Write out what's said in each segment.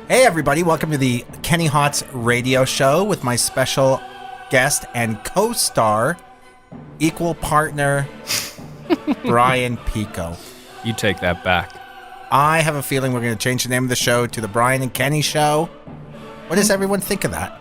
Hey everybody, welcome to the Kenny Hotz radio show with my special guest and co-star, equal partner, Brian Pico. You take that back. I have a feeling we're going to change the name of the show to the Brian and Kenny Show. What does everyone think of that?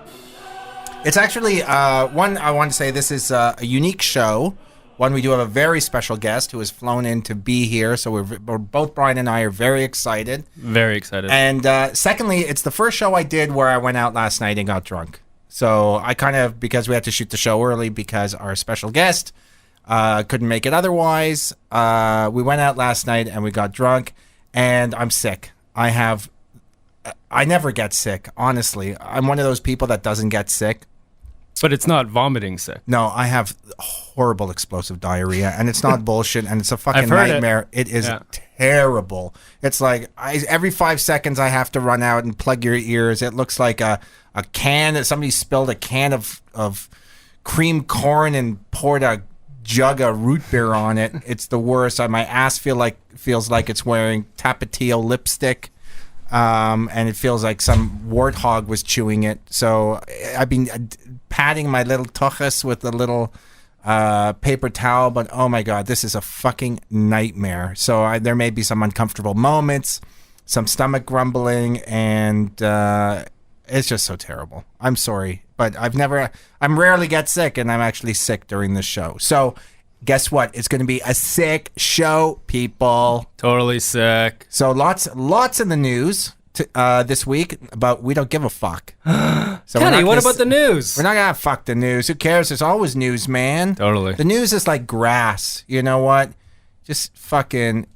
It's actually, one, I want to say this is a unique show. One, we do have a very special guest who has flown in to be here, so we're both, Brian and I, are very excited. Very excited. And secondly, it's the first show I did where I went out last night and got drunk. So I kind of, because we had to shoot the show early because our special guest couldn't make it otherwise, we went out last night and we got drunk, and I'm sick. I never get sick, honestly. I'm one of those people that doesn't get sick. But it's not vomiting sick. No, I have horrible explosive diarrhea, and it's not bullshit, and it's a fucking nightmare. It is terrible. It's like every 5 seconds I have to run out and plug your ears. It looks like a can. Somebody spilled a can of cream corn and poured a jug of root beer on it. It's the worst. My ass feels like it's wearing Tapatio lipstick. And it feels like some warthog was chewing it. So I've been patting my little tuchus with a little paper towel, but oh my God, this is a fucking nightmare. So there may be some uncomfortable moments, some stomach grumbling, and it's just so terrible. I'm sorry, but I'm rarely get sick, and I'm actually sick during this show. So guess what? It's going to be a sick show, people. Totally sick. So lots in the news this week, but we don't give a fuck. So Kenny, what about the news? We're not going to fuck the news. Who cares? There's always news, man. Totally. The news is like grass. You know what? Just fucking,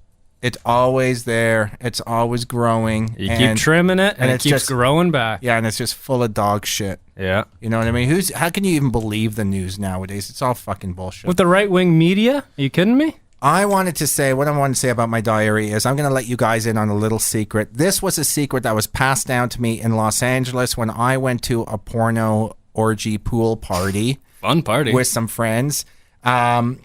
it's always there. It's always growing. You keep trimming it, and it keeps growing back. Yeah, and it's just full of dog shit. Yeah. You know what I mean? How can you even believe the news nowadays? It's all fucking bullshit. With the right-wing media? Are you kidding me? What I wanted to say about my diary is I'm going to let you guys in on a little secret. This was a secret that was passed down to me in Los Angeles when I went to a porno orgy pool party. Fun party. With some friends. When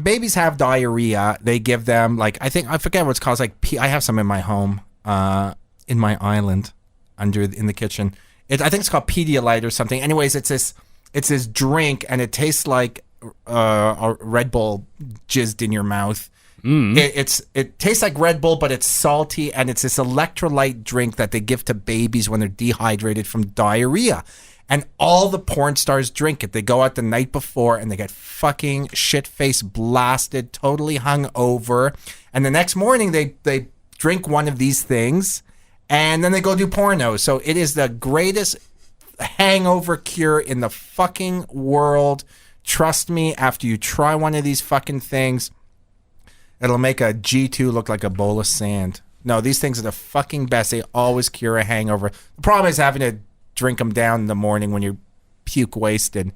babies have diarrhea, they give them, like, I forget what it's called. It's like, I have some in my home, in my island. In the kitchen. I think it's called Pedialyte or something. Anyways, it's this drink, and it tastes like a Red Bull jizzed in your mouth. It tastes like Red Bull, but it's salty, and it's this electrolyte drink that they give to babies when they're dehydrated from diarrhea. And all the porn stars drink it. They go out the night before, and they get fucking shit-faced blasted, totally hung over. And the next morning, they drink one of these things, and then they go do porno. So it is the greatest hangover cure in the fucking world. Trust me, after you try one of these fucking things, it'll make a G2 look like a bowl of sand. No, these things are the fucking best. They always cure a hangover. The problem is having to drink them down in the morning when you're puke wasted.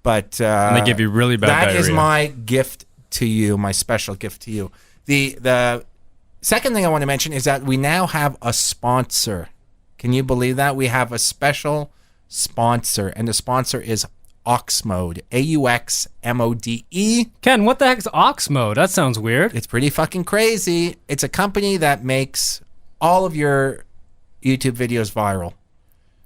But and they give you really bad diarrhea. That is my gift to you, my special gift to you. The second thing I want to mention is that we now have a sponsor. Can you believe that? We have a special sponsor, and the sponsor is Oxmode. AUXMODE. Ken, what the heck's Oxmode? That sounds weird. It's pretty fucking crazy. It's a company that makes all of your YouTube videos viral.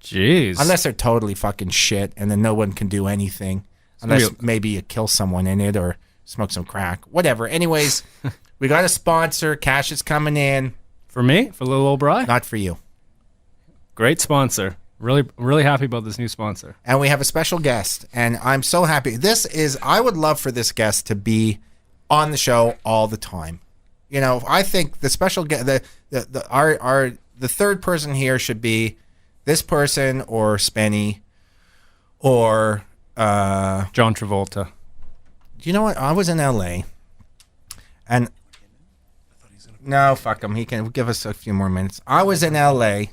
Jeez. Unless they're totally fucking shit, and then no one can do anything. Unless maybe you kill someone in it or smoke some crack. Whatever. Anyways, we got a sponsor. Cash is coming in. For me? For little old Bri? Not for you. Great sponsor. Really, really happy about this new sponsor. And we have a special guest, and I'm so happy. I would love for this guest to be on the show all the time. You know, I think the special guest, the third person here should be this person or Spenny or John Travolta. You know what? I was in LA, and no, fuck him. He can give us a few more minutes. I was in LA,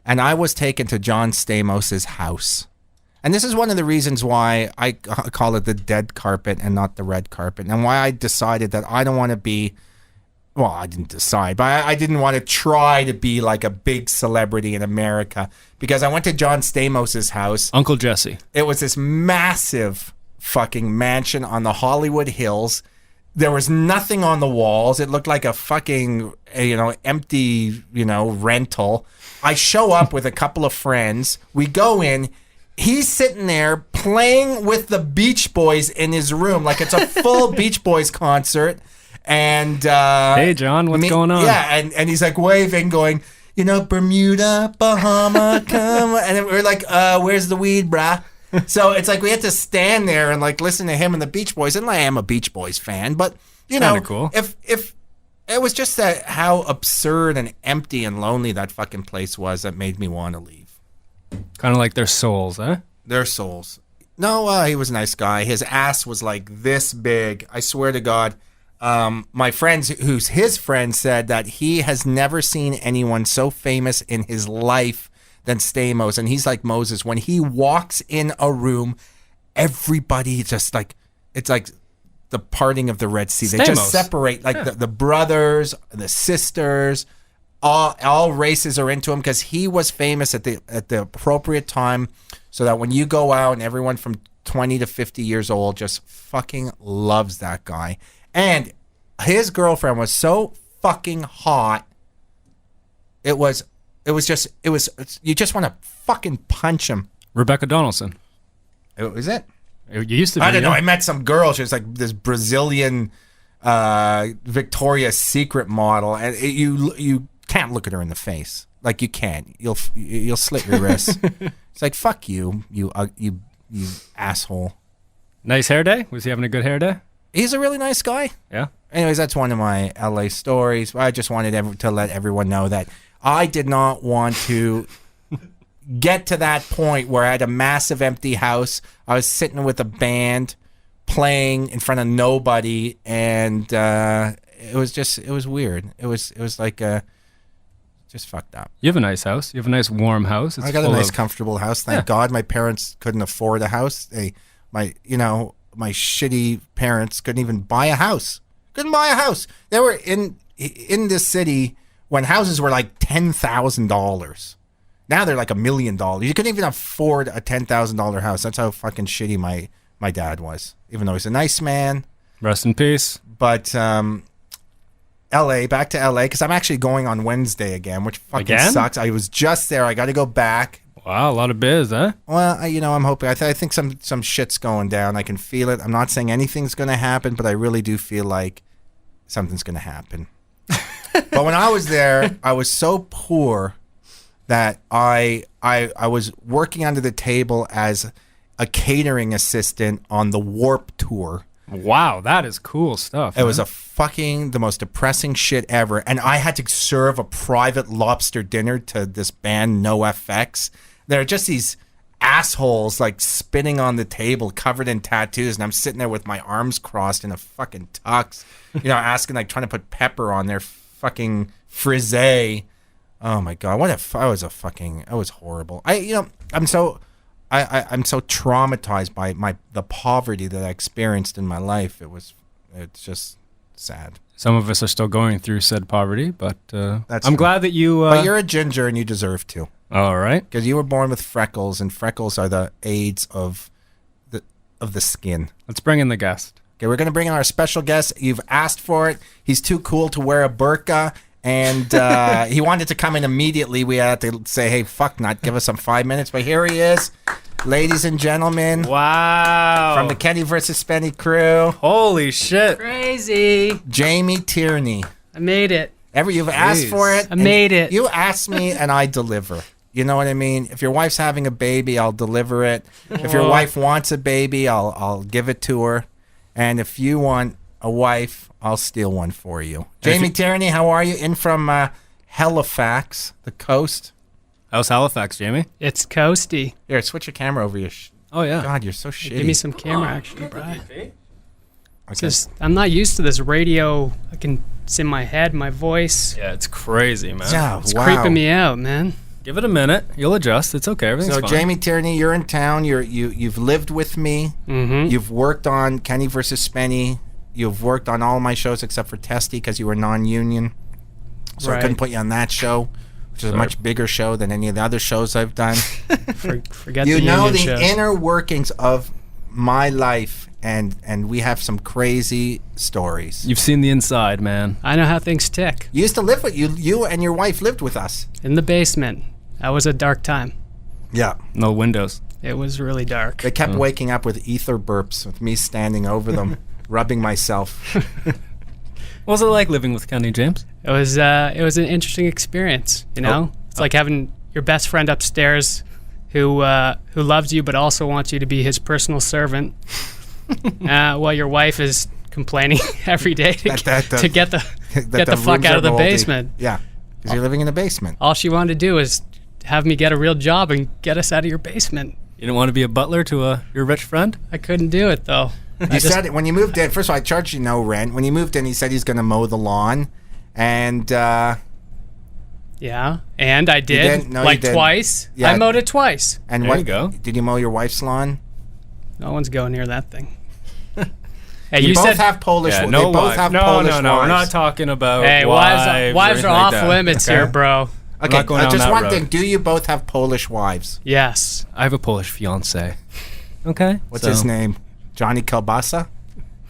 and I was taken to John Stamos' house. And this is one of the reasons why I call it the dead carpet and not the red carpet, and why I decided that I don't want to be, well, I didn't decide, but I didn't want to try to be like a big celebrity in America, because I went to John Stamos' house. Uncle Jesse. It was this massive fucking mansion on the Hollywood Hills. There was nothing on the walls. It looked like a fucking, empty, rental. I show up with a couple of friends. We go in. He's sitting there playing with the Beach Boys in his room like it's a full Beach Boys concert. And hey, John, what's going on? Yeah, and he's like waving, going, Bermuda, Bahama, come. And we're like, where's the weed, brah? So it's like we had to stand there and like listen to him and the Beach Boys. And I am a Beach Boys fan, but cool. if it was just that how absurd and empty and lonely that fucking place was that made me want to leave. Kind of like their souls, eh? Their souls. No, he was a nice guy. His ass was like this big. I swear to God. My friend, who's his friend, said that he has never seen anyone so famous in his life than Stamos. And he's like Moses. When he walks in a room, everybody just like, it's like the parting of the Red Sea. They just separate, like the brothers, the sisters, all races are into him because he was famous at the appropriate time, so that when you go out and everyone from 20 to 50 years old just fucking loves that guy. And his girlfriend was so fucking hot. You just want to fucking punch him. Rebecca Donaldson. Is it? You used to be. I don't know. I met some girl. She was like this Brazilian Victoria's Secret model, and you can't look at her in the face. Like you can't. You'll slit your wrists. It's like fuck you asshole. Nice hair day. Was he having a good hair day? He's a really nice guy. Yeah. Anyways, that's one of my LA stories. I just wanted to let everyone know that I did not want to get to that point where I had a massive empty house. I was sitting with a band playing in front of nobody, and it was weird. It was like just fucked up. You have a nice house. You have a nice warm house. I got a nice comfortable house. Thank God. My parents couldn't afford a house. My shitty parents couldn't even buy a house. Couldn't buy a house. They were in this city when houses were like $10,000. Now they're like $1 million. You couldn't even afford a $10,000 house. That's how fucking shitty my dad was. Even though he's a nice man. Rest in peace. But back to LA, because I'm actually going on Wednesday again, which fucking sucks. I was just there. I got to go back. Wow, a lot of biz, huh? Well, I'm hoping. I think some shit's going down. I can feel it. I'm not saying anything's going to happen, but I really do feel like something's going to happen. But when I was there, I was so poor that I was working under the table as a catering assistant on the Warp Tour. Wow, that is cool stuff. It was the most depressing shit ever. And I had to serve a private lobster dinner to this band NoFX. There are just these assholes like spinning on the table covered in tattoos, and I'm sitting there with my arms crossed in a fucking tux, asking, like, trying to put pepper on their fucking frisee. Oh my God, I was horrible. I'm so traumatized by the poverty that I experienced in my life. It's just sad. Some of us are still going through said poverty, but I'm glad that you. But you're a ginger and you deserve to. All right, because you were born with freckles, and freckles are the AIDS of the skin. Let's bring in the guest. Okay, we're gonna bring in our special guest. You've asked for it. He's too cool to wear a burqa, and he wanted to come in immediately. We had to say, "Hey, fuck not, give us some 5 minutes." But here he is. Ladies and gentlemen. Wow. From the Kenny vs. Spenny crew. Holy shit. Crazy. Jamie Tierney. I made it. You've asked for it. I made it. You asked me and I deliver. You know what I mean? If your wife's having a baby, I'll deliver it. If your wife wants a baby, I'll give it to her. And if you want a wife, I'll steal one for you. Jamie Tierney, how are you? In from Halifax, the coast. How's Halifax, Jamie? It's coasty. Here, switch your camera over your... Oh, yeah. God, you're so shitty. Give me some camera action, bro. Just, I'm not used to this radio. It's in my head, my voice. Yeah, it's crazy, man. Yeah, it's creeping me out, man. Give it a minute. You'll adjust. It's okay. Everything's fine. So, Jamie Tierney, you're in town. You've lived with me. Mm-hmm. You've worked on Kenny vs. Spenny. You've worked on all my shows except for Testy because you were non-union. So I couldn't put you on that show, which is a much bigger show than any of the other shows I've done. Forget you the know union the shows. inner workings of my life and we have some crazy stories. You've seen the inside, man. I know how things tick. You used to live with you and your wife lived with us. In the basement. That was a dark time. Yeah. No windows. It was really dark. They kept waking up with ether burps with me standing over them, rubbing myself. What was it like living with Kenny, James? It was an interesting experience, you know? It's like having your best friend upstairs who loves you but also wants you to be his personal servant, while your wife is complaining every day to get the fuck out of the basement. Yeah, because you're living in the basement. All she wanted to do is have me get a real job and get us out of your basement. You didn't want to be a butler to your rich friend? I couldn't do it, though. You said when you moved in, first of all, I charged you no rent. When you moved in, he said he's going to mow the lawn. And, yeah, and I did, twice. Yeah. I mowed it twice. And there you go. Did you mow your wife's lawn? No one's going near that thing. Hey, you both have Polish. Yeah, no, both have Polish wives. We're not talking about. Hey, wives are off limits here, bro. Okay, just one thing. Do you both have Polish wives? Yes. I have a Polish fiance. Okay. What's his name? Johnny Kielbasa?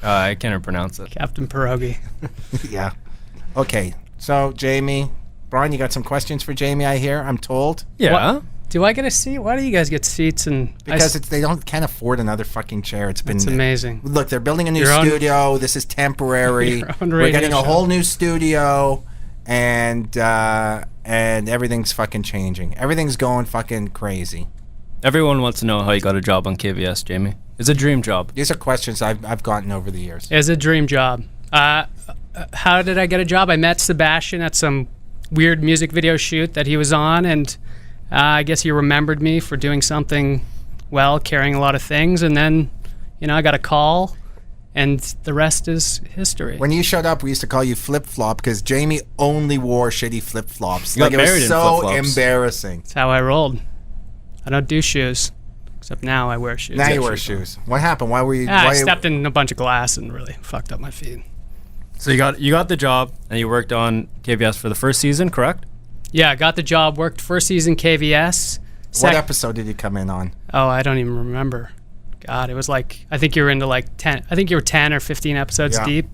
I can't even pronounce it. Captain Pierogi. Yeah. Okay. So, Jamie, Brian, you got some questions for Jamie, I hear, I'm told? Yeah. What? Do I get a seat? Why do you guys get seats? Because they can't afford another fucking chair. It's amazing. Look, they're building a new studio. This is temporary. We're getting a whole new studio, and everything's fucking changing. Everything's going fucking crazy. Everyone wants to know how you got a job on KVS, Jamie. It's a dream job. These are questions I've gotten over the years. It's a dream job. How did I get a job? I met Sebastian at some weird music video shoot that he was on, and I guess he remembered me for doing something well, carrying a lot of things, and then, I got a call, and the rest is history. When you showed up, we used to call you Flip Flop because Jamie only wore shitty flip flops. It was so embarrassing. That's how I rolled. I don't do shoes, except now I wear shoes. Now you wear shoes. What happened? Why were you? I stepped in a bunch of glass and really fucked up my feet. So you got the job and you worked on KVS for the first season, correct? Yeah, I got the job. Worked first season KVS. What episode did you come in on? Oh, I don't even remember. God, it was like I think you were into like 10. I think you were 10 or 15 episodes deep.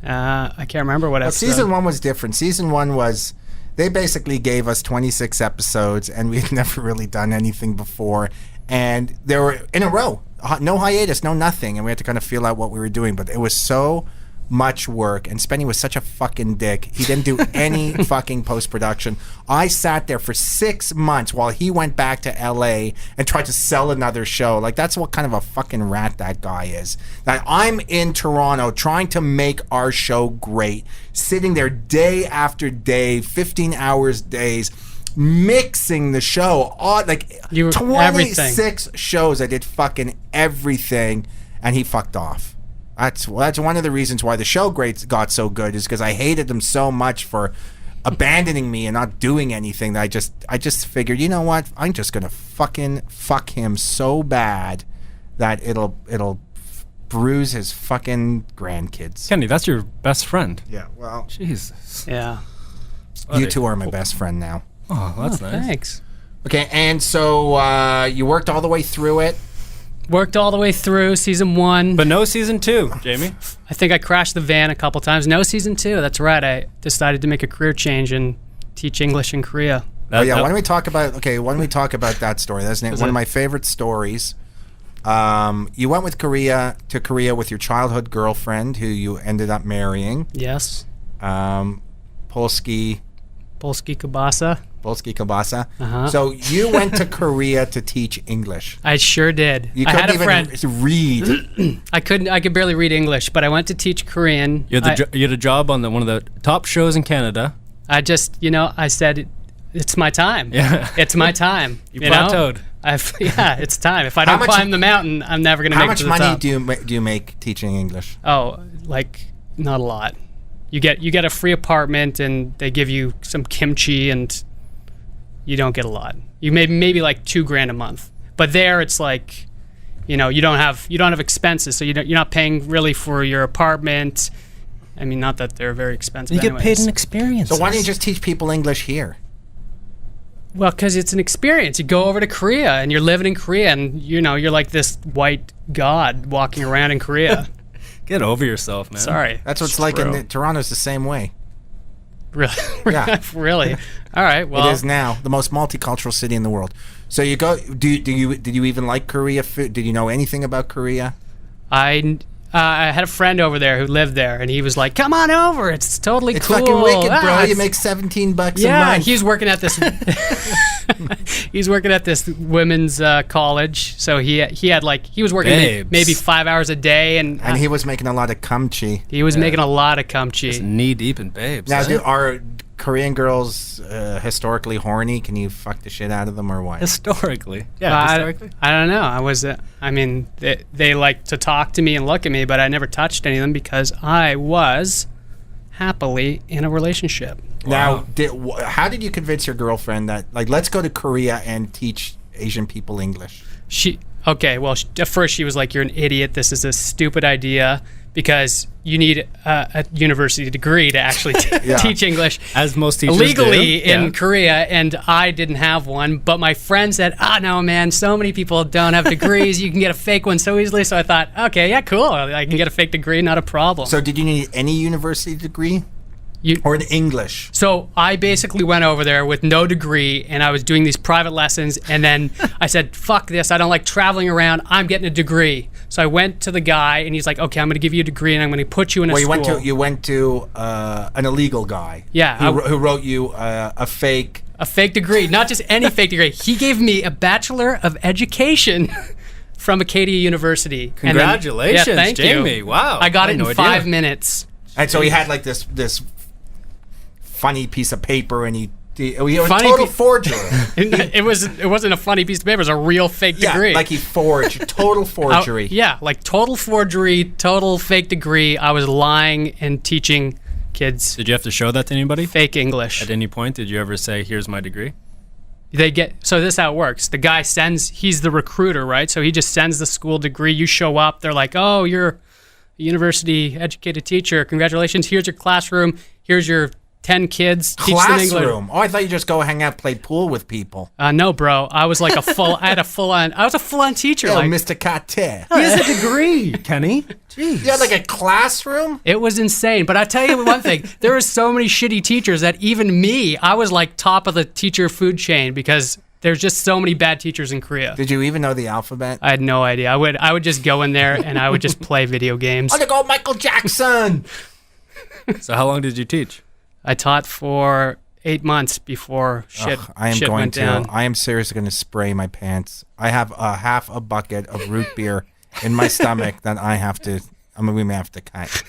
I can't remember what episode. Season 1 was different. Season 1 was they basically gave us 26 episodes, and we had never really done anything before. And they were in a row, no hiatus, no nothing, and we had to kind of feel out what we were doing. But it was so much work, and Spenny was such a fucking dick. He didn't do any fucking post-production. I sat there for 6 months while he went back to LA and tried to sell another show. Like, that's what kind of a fucking rat that guy is. That I'm in Toronto trying to make our show great, sitting there day after day, 15 hours days, mixing the show. Like, 26 shows. I did fucking everything, and he fucked off. That's one of the reasons why the show got so good, is because I hated him so much for abandoning me and not doing anything that I just figured, you know what? I'm just gonna fucking fuck him so bad that it'll bruise his fucking grandkids. Kenny, that's your best friend. Yeah, well, Jesus. Yeah. You two are my best friend now. Oh, that's nice. Thanks. Okay, and so you worked all the way through it. Worked all the way through season 1. But no season 2, Jamie. I think I crashed the van a couple times. No season 2. That's right. I decided to make a career change and teach English in Korea. Why don't we talk about that story? That's one of my favorite stories. You went to Korea with your childhood girlfriend who you ended up marrying. Yes. Polski Kielbasa. Uh-huh. So you went to Korea to teach English. I sure did. You I couldn't had a friend. Read. I could barely read English, but I went to teach Korean. You had a job on one of the top shows in Canada. I just, I said, it's my time. Yeah. It's my time. You plateaued. It's time. If I don't climb the mountain, I'm never going to make it to the top. How much money do you make teaching English? Oh, like not a lot. You get a free apartment and they give you some kimchi and you don't get a lot. You maybe like $2,000 a month. But there it's like, you don't have expenses, so you're not paying really for your apartment. I mean, not that they're very expensive. You get paid in experience. So why don't you just teach people English here? Well, because it's an experience. You go over to Korea and you're living in Korea, and you're like this white god walking around in Korea. Get over yourself, man. Sorry. That's what it's like in Toronto's the same way. Really? Yeah. Really? All right. Well, it is now the most multicultural city in the world. So you go. Did you even like Korea food? Did you know anything about Korea? I had a friend over there who lived there, and he was like, "Come on over. It's totally It's cool. fucking wicked, bro. You it's- make $17 a Yeah, month. he's working at this. He's working at this women's college, so he was working Babes. maybe 5 hours a day, and he was making a lot of kimchi. he was making a lot of kimchi. Knee deep in babes. Now, eh? are Korean girls historically horny? Can you fuck the shit out of them or what? Historically. Yeah, historically. I don't know. They like to talk to me and look at me, but I never touched any of them because I was happily in a relationship. Now, how did you convince your girlfriend that, like, let's go to Korea and teach Asian people English? At first she was like, "You're an idiot. This is a stupid idea because you need a university degree to actually teach English As most teachers legally do. in Yeah. Korea." And I didn't have one, but my friend said, "No, man, so many people don't have degrees. You can get a fake one so easily." So I thought, okay, yeah, cool. I can get a fake degree, not a problem. So did you need any university degree? Or in English? So I basically went over there with no degree, and I was doing these private lessons, and then I said, fuck this, I don't like traveling around, I'm getting a degree. So I went to the guy, and he's like, okay, I'm going to give you a degree, and I'm going to put you in a school. You went to an illegal guy. Yeah. Who wrote you a fake... A fake degree, not just any fake degree. He gave me a Bachelor of Education from Acadia University. Congratulations, thank Jamie. you. Wow. I got I it had in no idea. 5 minutes. And so he had like this funny piece of paper, and he was a Funny total pi- forger. It wasn't a funny piece of paper. It was a real fake degree. Yeah, like he forged. Total forgery. Like total forgery, total fake degree. I was lying and teaching kids Did you have to show that to anybody? fake English. At any point, did you ever say, here's my degree? So this is how it works. The guy he's the recruiter, right? So he just sends the school degree. You show up. They're like, oh, you're a university educated teacher. Congratulations. Here's your classroom. Here's your 10 kids. Teach them English. Classroom. Oh, I thought you just go hang out, play pool with people. No, bro. I was like I was a full on teacher. Yeah, like, Mr. Kate. He has a degree, Kenny. Jeez. You had like a classroom? it was insane. But I tell you one thing, there were so many shitty teachers that even me, I was like top of the teacher food chain because there's just so many bad teachers in Korea. Did you even know the alphabet? I had no idea. I would just go in there and I would just play video games. I'm gonna go Michael Jackson. So how long did you teach? I taught for 8 months before shit went down. I am seriously going to spray my pants. I have half a bucket of root beer in my stomach that we may have to cut.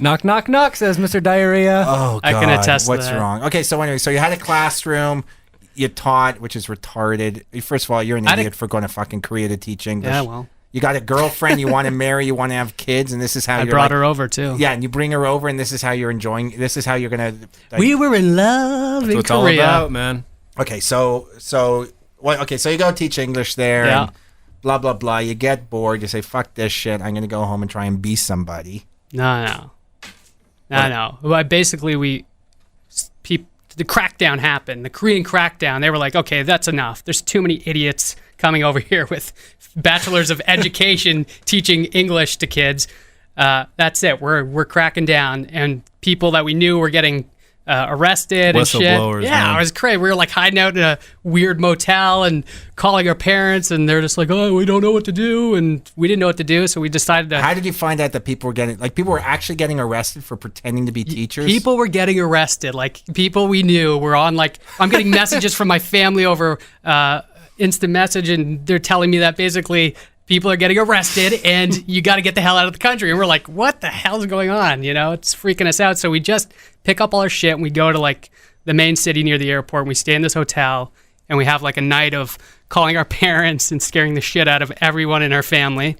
Knock, knock, knock, says Mr. Diarrhea. Oh, God. I can attest to What's that. wrong? Okay, so anyway, so you had a classroom. You taught, which is retarded. First of all, you're an idiot for going to fucking Korea to teach English. Yeah, well. You got a girlfriend, you want to marry, you want to have kids, and this is how I you're brought like, her over too. Yeah, and you bring her over, and this is how you're enjoying. This is how you're gonna. We were in love in That's what it's Korea. all about, man. Okay, so you go teach English there. Yeah. And blah blah blah. You get bored. You say, "Fuck this shit. I'm gonna go home and try and be somebody." No. Well, basically, the crackdown happened. The Korean crackdown. They were like, okay, that's enough. There's too many idiots coming over here with bachelors of education teaching English to kids. That's it. We're cracking down, and people that we knew were getting arrested and shit. Whistleblowers, Yeah, man. it was crazy. We were like hiding out in a weird motel and calling our parents, and they're just like, "Oh, we don't know what to do," and we didn't know what to do, so we decided to. How did you find out that people were actually getting arrested for pretending to be teachers? People were getting arrested. Like people we knew were on. Like I'm getting messages from my family over instant message, and they're telling me that basically people are getting arrested, and you got to get the hell out of the country. And we're like, what the hell is going on? You know, it's freaking us out. So we just pick up all our shit and we go to like the main city near the airport. And we stay in this hotel, and we have like a night of calling our parents and scaring the shit out of everyone in our family.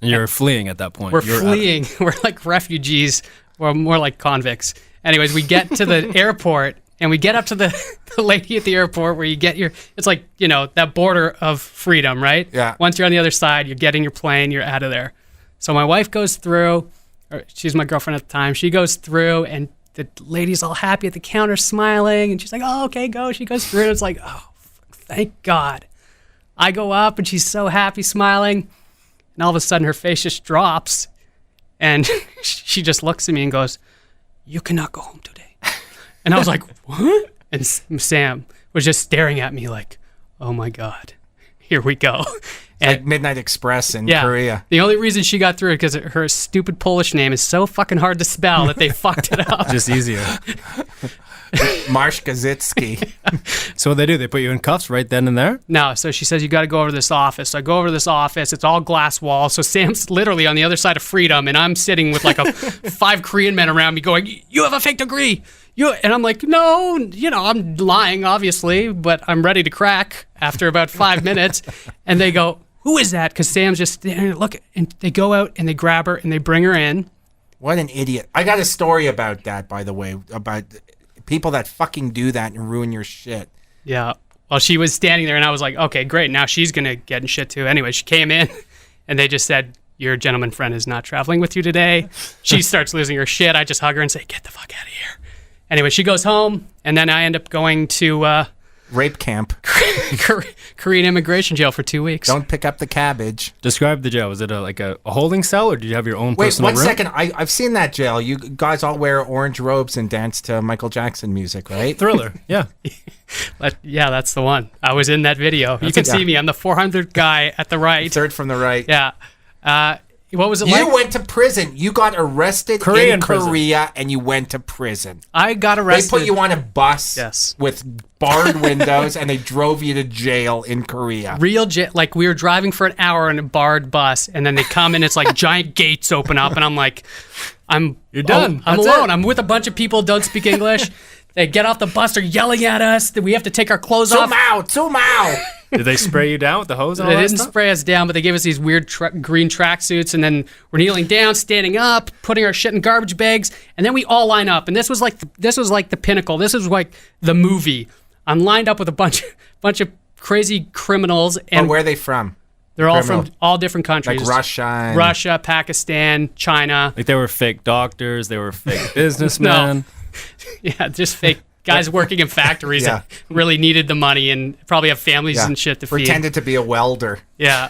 And you're fleeing at that point. You're You're fleeing. We're like refugees, or more like convicts. Anyways, we get to the airport, and we get up to the lady at the airport where you get it's like, you know, that border of freedom, right? Yeah. Once you're on the other side, you're getting your plane, you're out of there. So my wife goes through, or she's my girlfriend at the time. She goes through, and the lady's all happy at the counter smiling, and she's like, oh, okay, go. She goes through, and it's like, oh, thank God. I go up and she's so happy, smiling. And all of a sudden her face just drops. And she just looks at me and goes, you cannot go home today. And I was like, what? And Sam was just staring at me like, oh my God, here we go. And Like Midnight Express in Korea. the only reason she got through it because her stupid Polish name is so fucking hard to spell that they fucked it up. Just easier. Marsh Gazitsky. So what they do, they put you in cuffs right then and there? No, so she says, you got to go over to this office. So I go over to this office. It's all glass walls. So Sam's literally on the other side of freedom, and I'm sitting with like 5 Korean men around me going, you have a fake degree. And I'm like, no, I'm lying, obviously, but I'm ready to crack after about 5 minutes. And they go, who is that? Because Sam's just standing there, look, and they go out and they grab her and they bring her in. What an idiot. I got a story about that, by the way, about people that fucking do that and ruin your shit. Yeah. Well, she was standing there, and I was like, okay, great. Now she's going to get in shit, too. Anyway, she came in, and they just said, your gentleman friend is not traveling with you today. She starts losing her shit. I just hug her and say, get the fuck out of here. Anyway, she goes home, and then I end up going to Rape camp. Korean immigration jail for 2 weeks. Don't pick up the cabbage. Describe the jail. Was it like a holding cell, or did you have your own personal room? Wait, 1 second. I've seen that jail. You guys all wear orange robes and dance to Michael Jackson music, right? Thriller, yeah. Yeah, that's the one. I was in that video. You can see me. I'm the 400th guy at the right. Third from the right. Yeah. What was it like? You went to prison. You got arrested in Korea, and you went to prison. I got arrested. They put you on a bus Yes. with barred windows, and they drove you to jail in Korea. Real jail. Like, we were driving for an hour in a barred bus, and then they come and it's like giant gates open up, and I'm like, You're done. I'm That's alone. it. I'm with a bunch of people who don't speak English. They get off the bus. They're yelling at us that we have to take our clothes off. Zoom out. Did they spray you down with the hose and all They that didn't stuff? spray us down, but they gave us these weird green tracksuits, and then we're kneeling down, standing up, putting our shit in garbage bags, and then we all line up. And this was like the pinnacle. This was like the movie. I'm lined up with a bunch of crazy criminals, and Where are they from? they're all criminal? from all different countries, Like Russia. Russia, Pakistan, China. Like they were fake doctors, they were fake businessmen. Yeah, just fake guys working in factories Yeah. that really needed the money and probably have families and shit to feed. Pretended to be a welder. Yeah.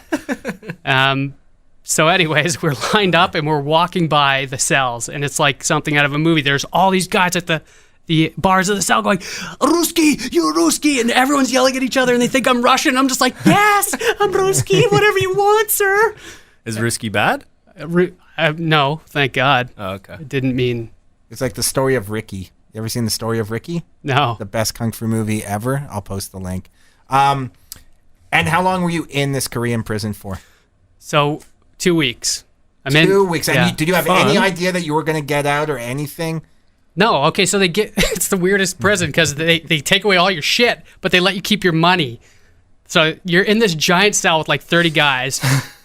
So anyways, we're lined up and we're walking by the cells, and it's like something out of a movie. There's all these guys at the bars of the cell going, Ruski, you Ruski, and everyone's yelling at each other, and they think I'm Russian. I'm just like, yes, I'm Ruski, whatever you want, sir. Is risky bad? No, thank God. Oh, okay. It didn't mean, It's like the story of Ricky. You ever seen the story of Ricky? no. The best kung fu movie ever. I'll post the link. And how long were you in this Korean prison for? So 2 weeks. 2 weeks. Yeah. And did you have Fun. any idea that you were going to get out or anything? No, okay, so they get it's the weirdest prison because they take away all your shit, but they let you keep your money. So you're in this giant cell with like 30 guys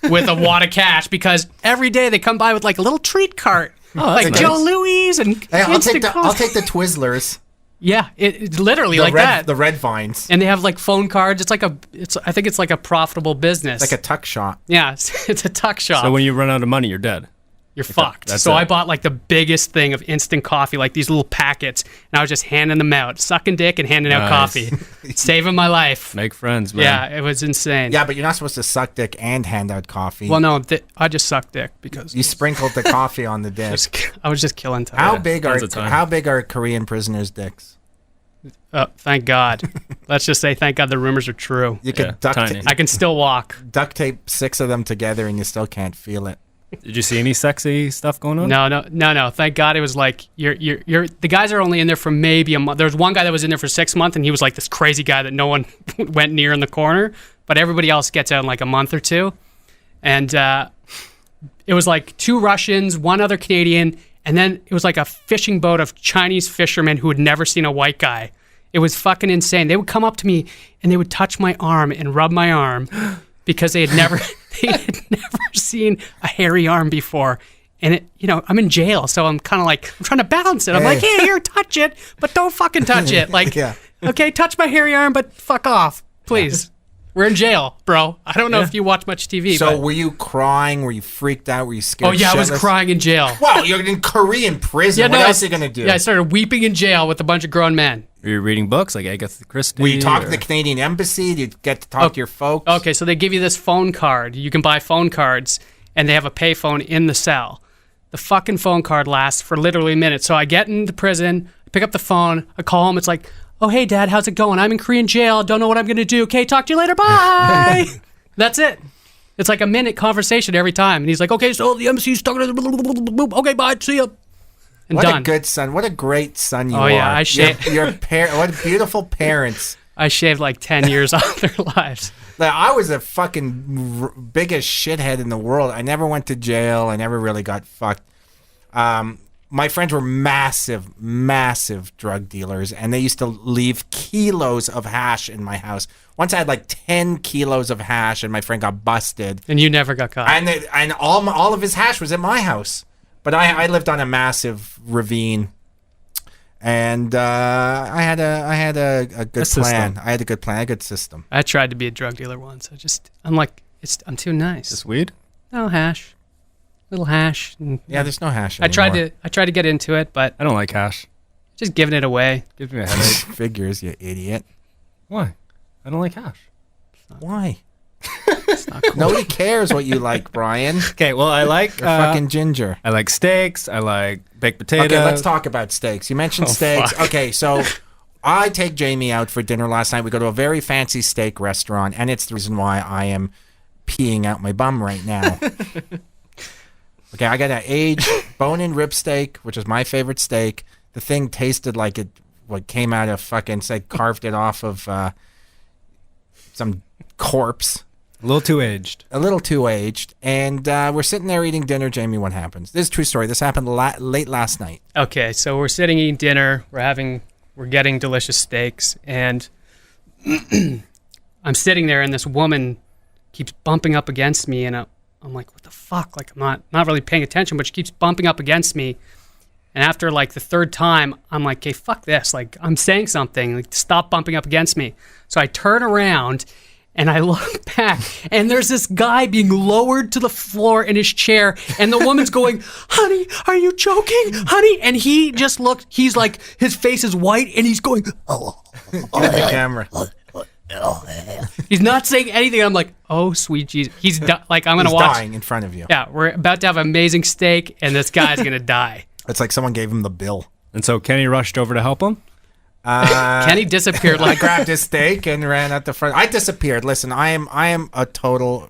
with a wad of cash because every day they come by with like a little treat cart. that's Like nice. Joe Louis and Hey, I'll take Instant the Twizzlers. Yeah, it's literally The like that. The red vines. And they have like phone cards. I think it's like a profitable business. Like a tuck shop. yeah, it's a tuck shop. So when you run out of money, you're dead. You're fucked. that's So it. I bought like the biggest thing of instant coffee, like these little packets, and I was just handing them out, sucking dick and handing out Nice. coffee, saving my life. Make friends, man. Yeah, it was insane. Yeah, but you're not supposed to suck dick and hand out coffee. Well, no, I just sucked dick because You sprinkled the coffee on the dick. I was just killing time. How big tons of time. how big are Korean prisoners' dicks? Thank God. Let's just say thank God the rumors are true. You could Yeah, tiny. I can still walk. duct tape 6 of them together and you still can't feel it. Did you see any sexy stuff going on? No. Thank God it was like you're the guys are only in there for maybe a month. There was one guy that was in there for 6 months, and he was like this crazy guy that no one went near in the corner. But everybody else gets out in like a month or two, and it was like 2 Russians, 1 other Canadian, and then it was like a fishing boat of Chinese fishermen who had never seen a white guy. It was fucking insane. They would come up to me and they would touch my arm and rub my arm because they had never seen a hairy arm before. And I'm in jail, so I'm kind of like, I'm trying to balance it. I'm like, hey, here, touch it, but don't fucking touch it. Like, Yeah. okay, touch my hairy arm, but fuck off, please. We're in jail, bro. I don't know if you watch much TV. So but... were you crying? Were you freaked out? Were you scared? Oh, yeah, I was shitless? crying in jail. Well, you're in Korean prison. What else are you going to do? Yeah, I started weeping in jail with a bunch of grown men. Were you reading books like Agatha Christie? Were you talking to the Canadian Embassy? Did you get to talk to your folks? Okay, so they give you this phone card. You can buy phone cards, and they have a payphone in the cell. The fucking phone card lasts for literally minutes. So I get into prison, pick up the phone, I call home. It's like, oh, hey, Dad, how's it going? I'm in Korean jail. Don't know what I'm going to do. Okay, talk to you later. Bye. That's it. It's like a minute conversation every time. And he's like, okay, so the embassy's talking to... Okay, bye. See ya. And what done. a good son. What a great son you are. Oh, yeah, I shaved. What beautiful parents. I shaved like 10 years off their lives. Like, I was the fucking biggest shithead in the world. I never went to jail. I never really got fucked. My friends were massive, massive drug dealers, and they used to leave kilos of hash in my house. Once I had like 10 kilos of hash, and my friend got busted. And you never got caught. And all of his hash was at my house. But I lived on a massive ravine, and I had a good plan. I had a good plan, a good system. I tried to be a drug dealer once. I'm too nice. Just weed? No hash. Little hash. Yeah, there's no hash anymore. I tried to get into it, but I don't like hash. just giving it away. Gives me a headache. Figures, you idiot. Why? I don't like hash. Why? It's not cool. Nobody cares what you like, Brian. Okay, well, I like Fucking ginger. I like steaks. I like baked potatoes. Okay, let's talk about steaks. You mentioned steaks. fuck. Okay, so I take Jamie out for dinner last night. We go to a very fancy steak restaurant, and it's the reason why I am peeing out my bum right now. Okay, I got an aged bone-in rib steak, which is my favorite steak. The thing tasted like it came out of fucking, say, carved it off of some corpse. A little too aged. A little too aged. And we're sitting there eating dinner. Jamie, what happens? This is a true story. This happened late last night. Okay, so we're sitting eating dinner. We're getting delicious steaks, and I'm sitting there, and this woman keeps bumping up against me, and I'm like, what the fuck? Like, I'm not really paying attention, but she keeps bumping up against me. And after like the third time, I'm like, okay, fuck this. Like, I'm saying something. Like, stop bumping up against me. So I turn around and I look back, and there's this guy being lowered to the floor in his chair, and the woman's going, honey, are you joking? Honey? And he just looked, he's like, his face is white, and he's going, oh. Get the camera. He's not saying anything. I'm like, oh, sweet Jesus. He's like, I'm going to watch. Dying in front of you. Yeah, we're about to have amazing steak, and this guy's going to die. It's like someone gave him the bill. And so Kenny rushed over to help him? Kenny disappeared. I grabbed his steak and ran out the front. I disappeared. Listen, I am a total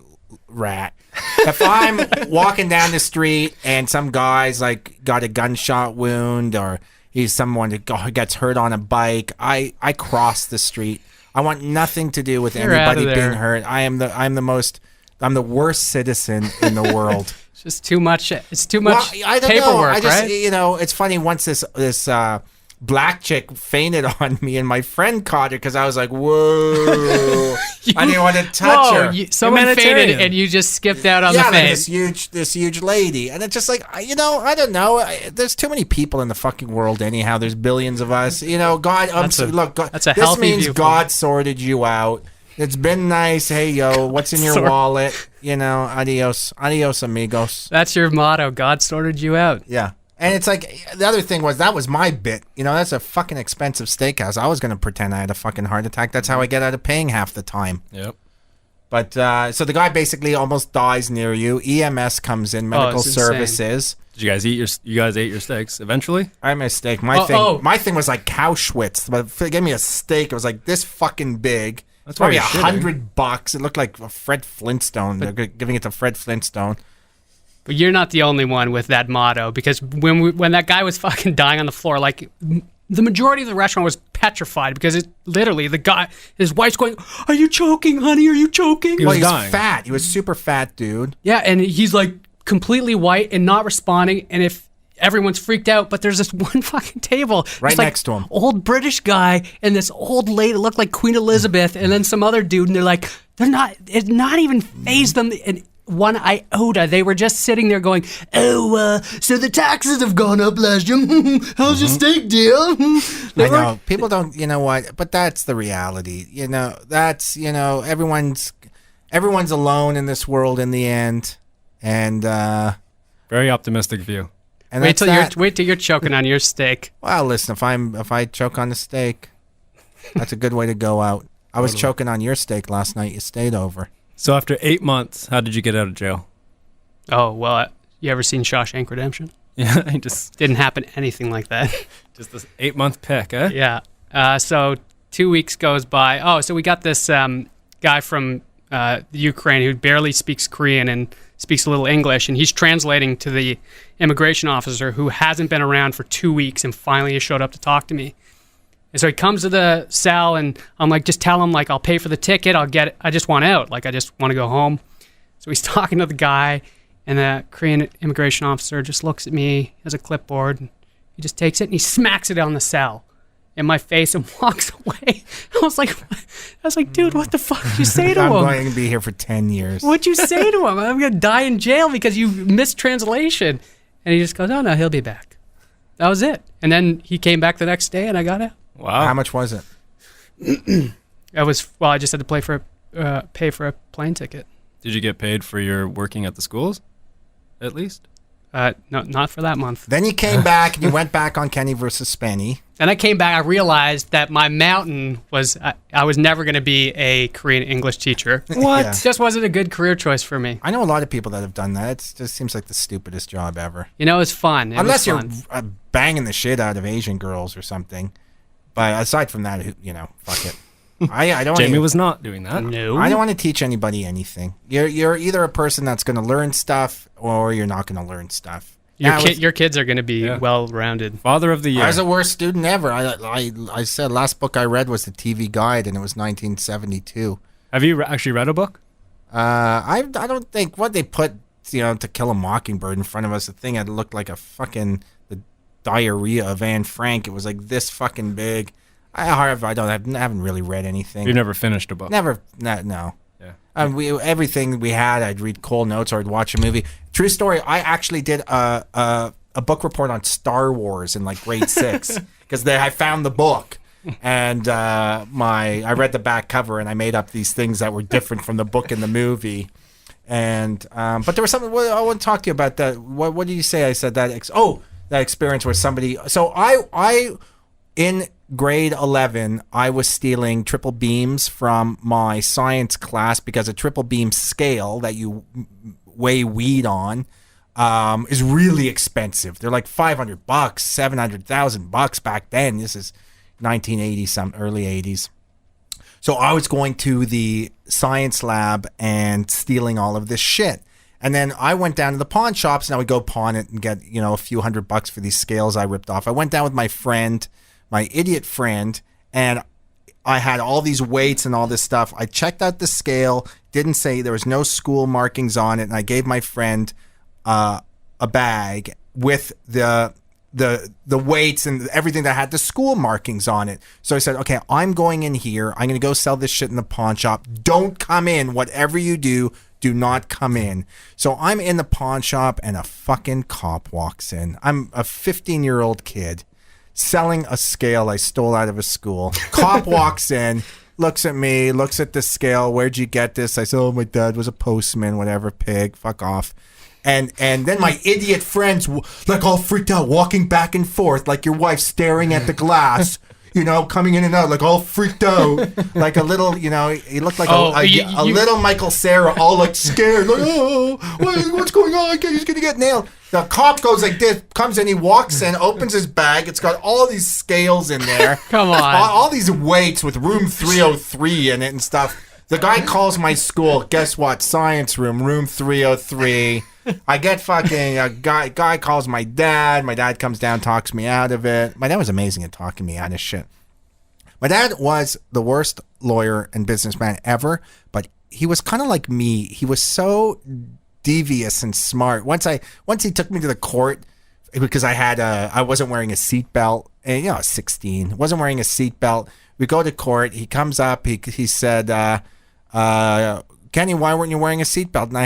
rat. If I'm walking down the street and some guy's like got a gunshot wound, or he's someone that gets hurt on a bike, I cross the street. I want nothing to do with anybody being hurt. I'm the worst citizen in the world. It's just too much. It's too much I don't paperwork, know. right? You know, it's funny. Once this black chick fainted on me, and my friend caught her because I was like, whoa. I didn't want to touch her. Someone fainted, Humanitarian. and you just skipped out on the like faint. this huge lady, and it's just like, I don't know. There's too many people in the fucking world. Anyhow, there's billions of us. You know, God. Look, God, that's a this healthy means viewpoint. God sorted you out. It's been nice. Hey, yo, what's in your wallet? You know, adios, amigos. That's your motto. God sorted you out. Yeah. And it's like, the other thing was, that was my bit. You know, that's a fucking expensive steakhouse. I was going to pretend I had a fucking heart attack. That's how I get out of paying half the time. Yep. But, so the guy basically almost dies near you. EMS comes in, medical it's insane. services. Did you guys ate your steaks eventually? I made a steak. My thing was like Cowschwitz. But if they gave me a steak, it was like this fucking big. That's probably probably $100. It looked like a Fred Flintstone. They're giving it to Fred Flintstone. But you're not the only one with that motto, because when that guy was fucking dying on the floor, like, the majority of the restaurant was petrified, because it literally, the guy, his wife's going, are you choking, honey? Are you choking? He was He was dying. fat. He was super fat, dude. Yeah, and he's like completely white and not responding, and if everyone's freaked out, but there's this one fucking table Right like next to him. old British guy and this old lady that looked like Queen Elizabeth, and then some other dude, and they're like, it not even fazed them, and one iota. They were just sitting there going, "Oh, so the taxes have gone up last year. How's your steak deal?" I know people don't. You know what? But that's the reality. You know, that's everyone's alone in this world in the end, and Very optimistic view. and Wait that's till you're choking on your steak. Well, listen, if I choke on the steak, that's a good way to go out. I was choking on your steak last night. You stayed over. So after 8 months, how did you get out of jail? Oh well, you ever seen Shawshank Redemption? Yeah, I just Didn't happen anything like that. this 8-month pick, eh? Yeah. So 2 weeks goes by. Oh, so we got this guy from the Ukraine who barely speaks Korean and speaks a little English, and he's translating to the immigration officer who hasn't been around for 2 weeks and finally has showed up to talk to me. And so he comes to the cell, and I'm like, just tell him, like, I'll pay for the ticket. I'll get it. I just want out. Like, I just want to go home. So he's talking to the guy, and the Korean immigration officer just looks at me, has a clipboard, and he just takes it and he smacks it on the cell in my face and walks away. I was like, dude, what the fuck did you say to I'm him? going to be here for 10 years. What'd you say to him? I'm going to die in jail because you missed translation. And he just goes, oh, no, he'll be back. That was it. And then he came back the next day, and I got out. Wow. How much was it? I just had to pay for a plane ticket. Did you get paid for your working at the schools, at least? No, not for that month. Then you came back and you went back on Kenny versus Spenny. Then I came back. I realized that my mountain was I was never going to be a Korean English teacher. What? It just wasn't a good career choice for me. I know a lot of people that have done that. It just seems like the stupidest job ever. You know, it's fun. Unless you're fun. banging the shit out of Asian girls or something. But aside from that, fuck it. I don't. Jamie was not doing that. No. I don't want to teach anybody anything. You're either a person that's going to learn stuff or you're not going to learn stuff. Your kids are going to be well-rounded. Father of the year. I was the worst student ever. I said last book I read was the TV Guide, and it was 1972. Have you actually read a book? I don't think what they put To Kill a Mockingbird in front of us. The thing had looked like the diarrhea of Anne Frank. It was like this fucking big. I haven't really read anything. You never finished a book. Never. No. Yeah. Everything we had, I'd read Cold Notes or I'd watch a movie. True story. I actually did a book report on Star Wars in like grade 6 because I found the book and I read the back cover and I made up these things that were different from the book and the movie. And but there was something I want to talk to you about. That. What did you say? I said that. That experience where somebody. So I in grade 11, I was stealing triple beams from my science class because a triple beam scale that you weigh weed on is really expensive. They're like $500, $700,000 back then. This is 1980, early 80s. So I was going to the science lab and stealing all of this shit. And then I went down to the pawn shops and I would go pawn it and get, a few $100 for these scales I ripped off. I went down with my friend, my idiot friend, and I had all these weights and all this stuff. I checked out the scale, didn't say there was no school markings on it, and I gave my friend a bag with the weights and everything that had the school markings on it. So I said, okay, I'm going in here. I'm going to go sell this shit in the pawn shop. Don't come in. Whatever you do not come in. So I'm in the pawn shop and a fucking cop walks in. I'm a 15-year-old kid selling a scale I stole out of a school. Cop walks in, looks at me, looks at the scale. Where'd you get this? I said, oh, my dad was a postman, whatever, pig, fuck off. And then my idiot friends, like all freaked out, walking back and forth, like your wife staring at the glass, coming in and out, like all freaked out, like a little, he looked like a little Michael Cera, all like scared, like, oh, what's going on? He's gonna get nailed. The cop goes like this, comes in, he walks in, opens his bag. It's got all these scales in there. Come on. All these weights with room 303 in it and stuff. The guy calls my school. Guess what? Science room 303. I get fucking a guy calls my dad. My dad comes down, talks me out of it. My dad was amazing at talking me out of shit. My dad was the worst lawyer and businessman ever, but he was kind of like me. He was so devious and smart. Once he took me to the court because I wasn't wearing a seatbelt, and 16, wasn't wearing a seatbelt. We go to court. He comes up. He said, Kenny, why weren't you wearing a seatbelt? And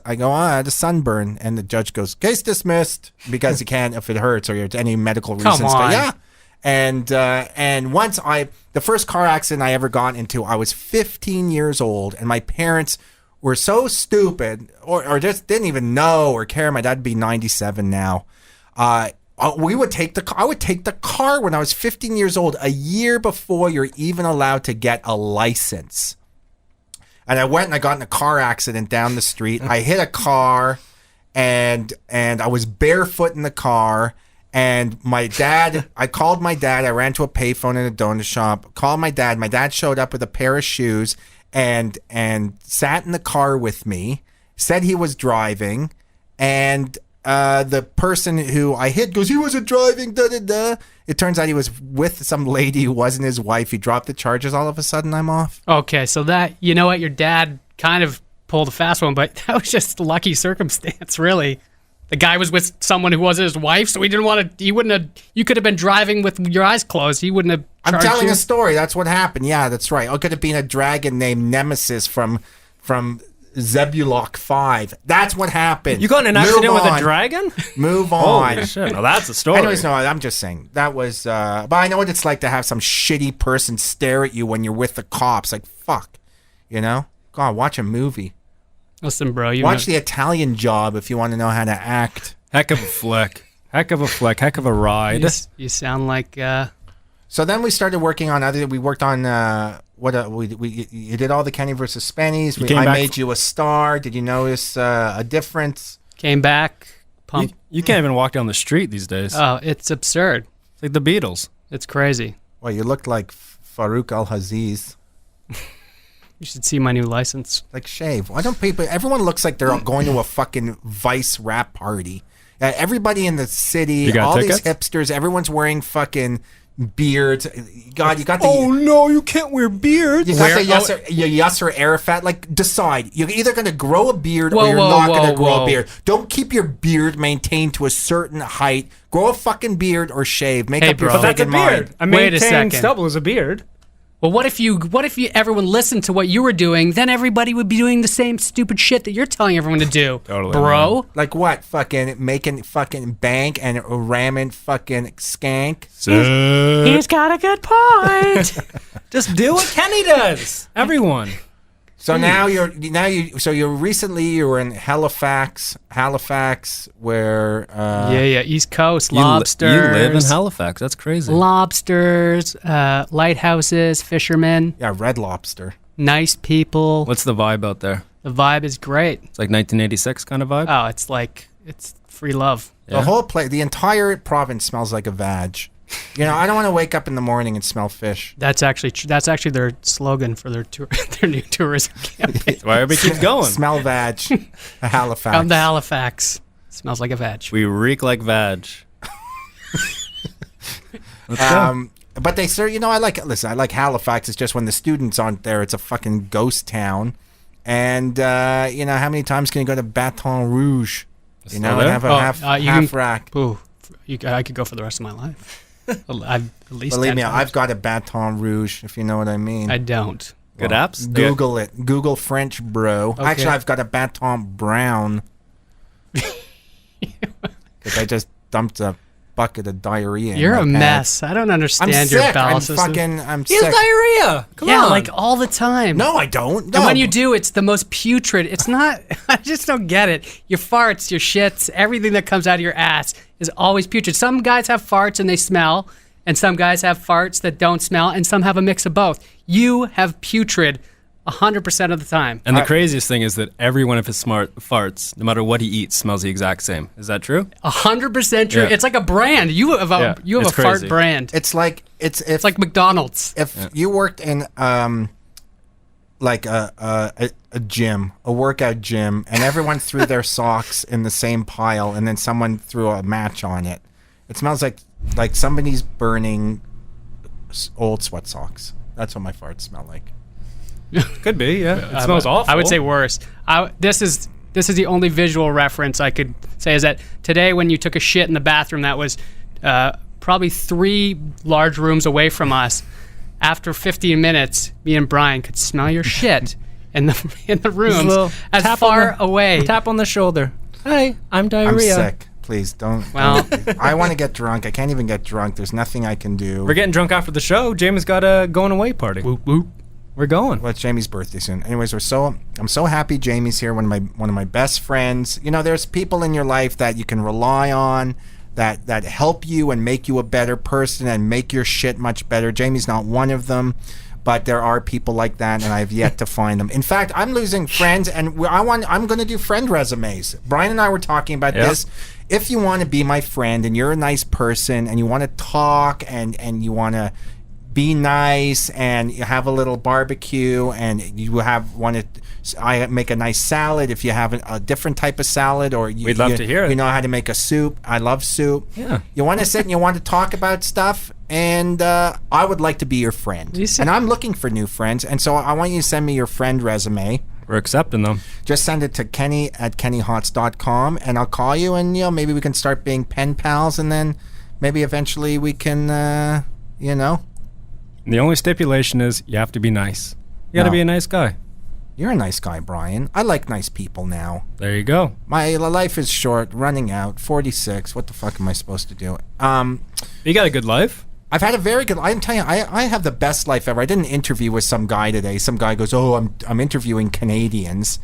I go, I had a sunburn. And the judge goes, case dismissed, because you can't if it hurts or it's any medical reasons. Come on. Yeah. And once the first car accident I ever got into, I was 15 years old, and my parents were so stupid or just didn't even know or care. My dad'd be 97 now. I would take the car when I was 15 years old, a year before you're even allowed to get a license. And I went and I got in a car accident down the street. I hit a car, and I was barefoot in the car. And I called my dad. I ran to a payphone in a donut shop, called my dad. My dad showed up with a pair of shoes and sat in the car with me, said he was driving, and the person who I hit goes, he wasn't driving, da-da-da. It turns out he was with some lady who wasn't his wife. He dropped the charges. All of a sudden, I'm off. Okay, so that, you know what, your dad kind of pulled a fast one, but that was just lucky circumstance, really. The guy was with someone who wasn't his wife, so he didn't want to. You could have been driving with your eyes closed. He wouldn't have. I'm telling a story. That's what happened. Yeah, that's right. It could have been a dragon named Nemesis from Zebulok 5. That's what happened. You got in an accident with a dragon? Move on. Holy shit! Now that's a story. Anyways, no, I'm just saying that was. But I know what it's like to have some shitty person stare at you when you're with the cops. Like fuck, you know. God, watch a movie. Listen, bro. Watch The Italian Job if you want to know how to act. Heck of a flick. Heck of a flick. Heck of a ride. You sound like. So then we started working on other. We worked on you did all the Kenny versus Spennies. I made you a star. Did you notice a difference? Came back. Pumped. You can't even walk down the street these days. Oh, it's absurd. It's like the Beatles. It's crazy. Well, you looked like Farouk Al-Haziz. You should see my new license. Like shave. Why don't people? Everyone looks like they're going to a fucking Vice rap party. Everybody in the city, all tickets? these hipsters, everyone's wearing fucking beards. God, you got the. Oh no, you can't wear beards. You got the Yasser Arafat. Like, decide. You're either going to grow a beard or you're not going to grow a beard. Don't keep your beard maintained to a certain height. Grow a fucking beard or shave. Make up your But that's a fucking beard. mind. Wait a second. Stubble is a beard. Well, what if everyone listened to what you were doing? Then everybody would be doing the same stupid shit that you're telling everyone to do, Totally, bro. man. Like what? Fucking making fucking bank and ramming fucking skank. He's got a good point. Just do what Kenny does. Everyone. So you recently were in Halifax, where yeah, East Coast lobsters. You live in Halifax. That's crazy. Lobsters, lighthouses, fishermen, Red Lobster. nice people. What's the vibe out there? The vibe is great. It's like 1986 kind of vibe. Oh, it's free love. The whole place, the entire province smells like a vag. You know, I don't want to wake up in the morning and smell fish. That's actually their slogan for their their new tourism campaign. That's why everybody keeps going. Smell vag, Halifax. Come to Halifax. Smells like a vag. We reek like vag. Let's go. But they say, I like Halifax. It's just when the students aren't there, it's a fucking ghost town. And, how many times can you go to Baton Rouge? And have a half rack. Ooh, I could go for the rest of my life. At least Believe 10 me, times. I've got a Baton Rouge, if you know what I mean. I don't. Good apps? Google it. Google French, bro. Okay. Actually, I've got a Baton Brown. Because I just dumped a bucket of diarrhea. You're in a my mess. I don't understand I'm your sick. bowel I'm system. I'm He has sick. diarrhea. Come on. Like all the time. No, I don't. No. And when you do, it's the most putrid. It's not. I just don't get it. Your farts, your shits, everything that comes out of your ass is always putrid. Some guys have farts and they smell, and some guys have farts that don't smell, and some have a mix of both. You have putrid 100% of the time. And the craziest thing is that every one of his farts, no matter what he eats, smells the exact same. Is that true? 100% true. Yeah. It's like a brand. You have a it's fart crazy. brand. It's like It's like McDonald's. if you worked in like a gym, a workout gym, and everyone threw their socks in the same pile, and then someone threw a match on it. It smells like somebody's burning old sweat socks. That's what my farts smell like. Could be, yeah. It smells awful. I would say worse. This is the only visual reference I could say is that today when you took a shit in the bathroom that was probably 3 large rooms away from us, after 15 minutes, me and Brian could smell your shit in the rooms little as tap far on the- away. Tap on the shoulder. Hi, I'm I'm diarrhea. sick. Please don't. Well- don't. I want to get drunk. I can't even get drunk. There's nothing I can do. We're getting drunk after the show. Jamie's got a going away party. Whoop whoop. We're going. Well, it's Jamie's birthday soon. Anyways, I'm so happy Jamie's here. One of my best friends. You know, there's people in your life that you can rely on, that help you and make you a better person and make your shit much better. Jamie's not one of them, but there are people like that, and I've yet to find them. In fact, I'm losing friends, and I'm going to do friend resumes. Brian and I were talking about this. If you want to be my friend and you're a nice person and you want to talk and you want to be nice and you have a little barbecue and you I make a nice salad if you have a different type of salad, or We'd love to hear it. You know how to make a soup. I love soup. Yeah. You want to sit and you want to talk about stuff, and I would like to be your friend. You see- And I'm looking for new friends, and so I want you to send me your friend resume. We're accepting them. Just send it to kenny@kennyhotz.com, and I'll call you, and maybe we can start being pen pals, and then maybe eventually we can And the only stipulation is you have to be nice. You got to No. be a nice guy. You're a nice guy, Brian. I like nice people now. There you go. My life is short, running out, 46. What the fuck am I supposed to do? You got a good life. I've had a very good. I'm telling you, I have the best life ever. I did an interview with some guy today. Some guy goes, "Oh, I'm interviewing Canadians,"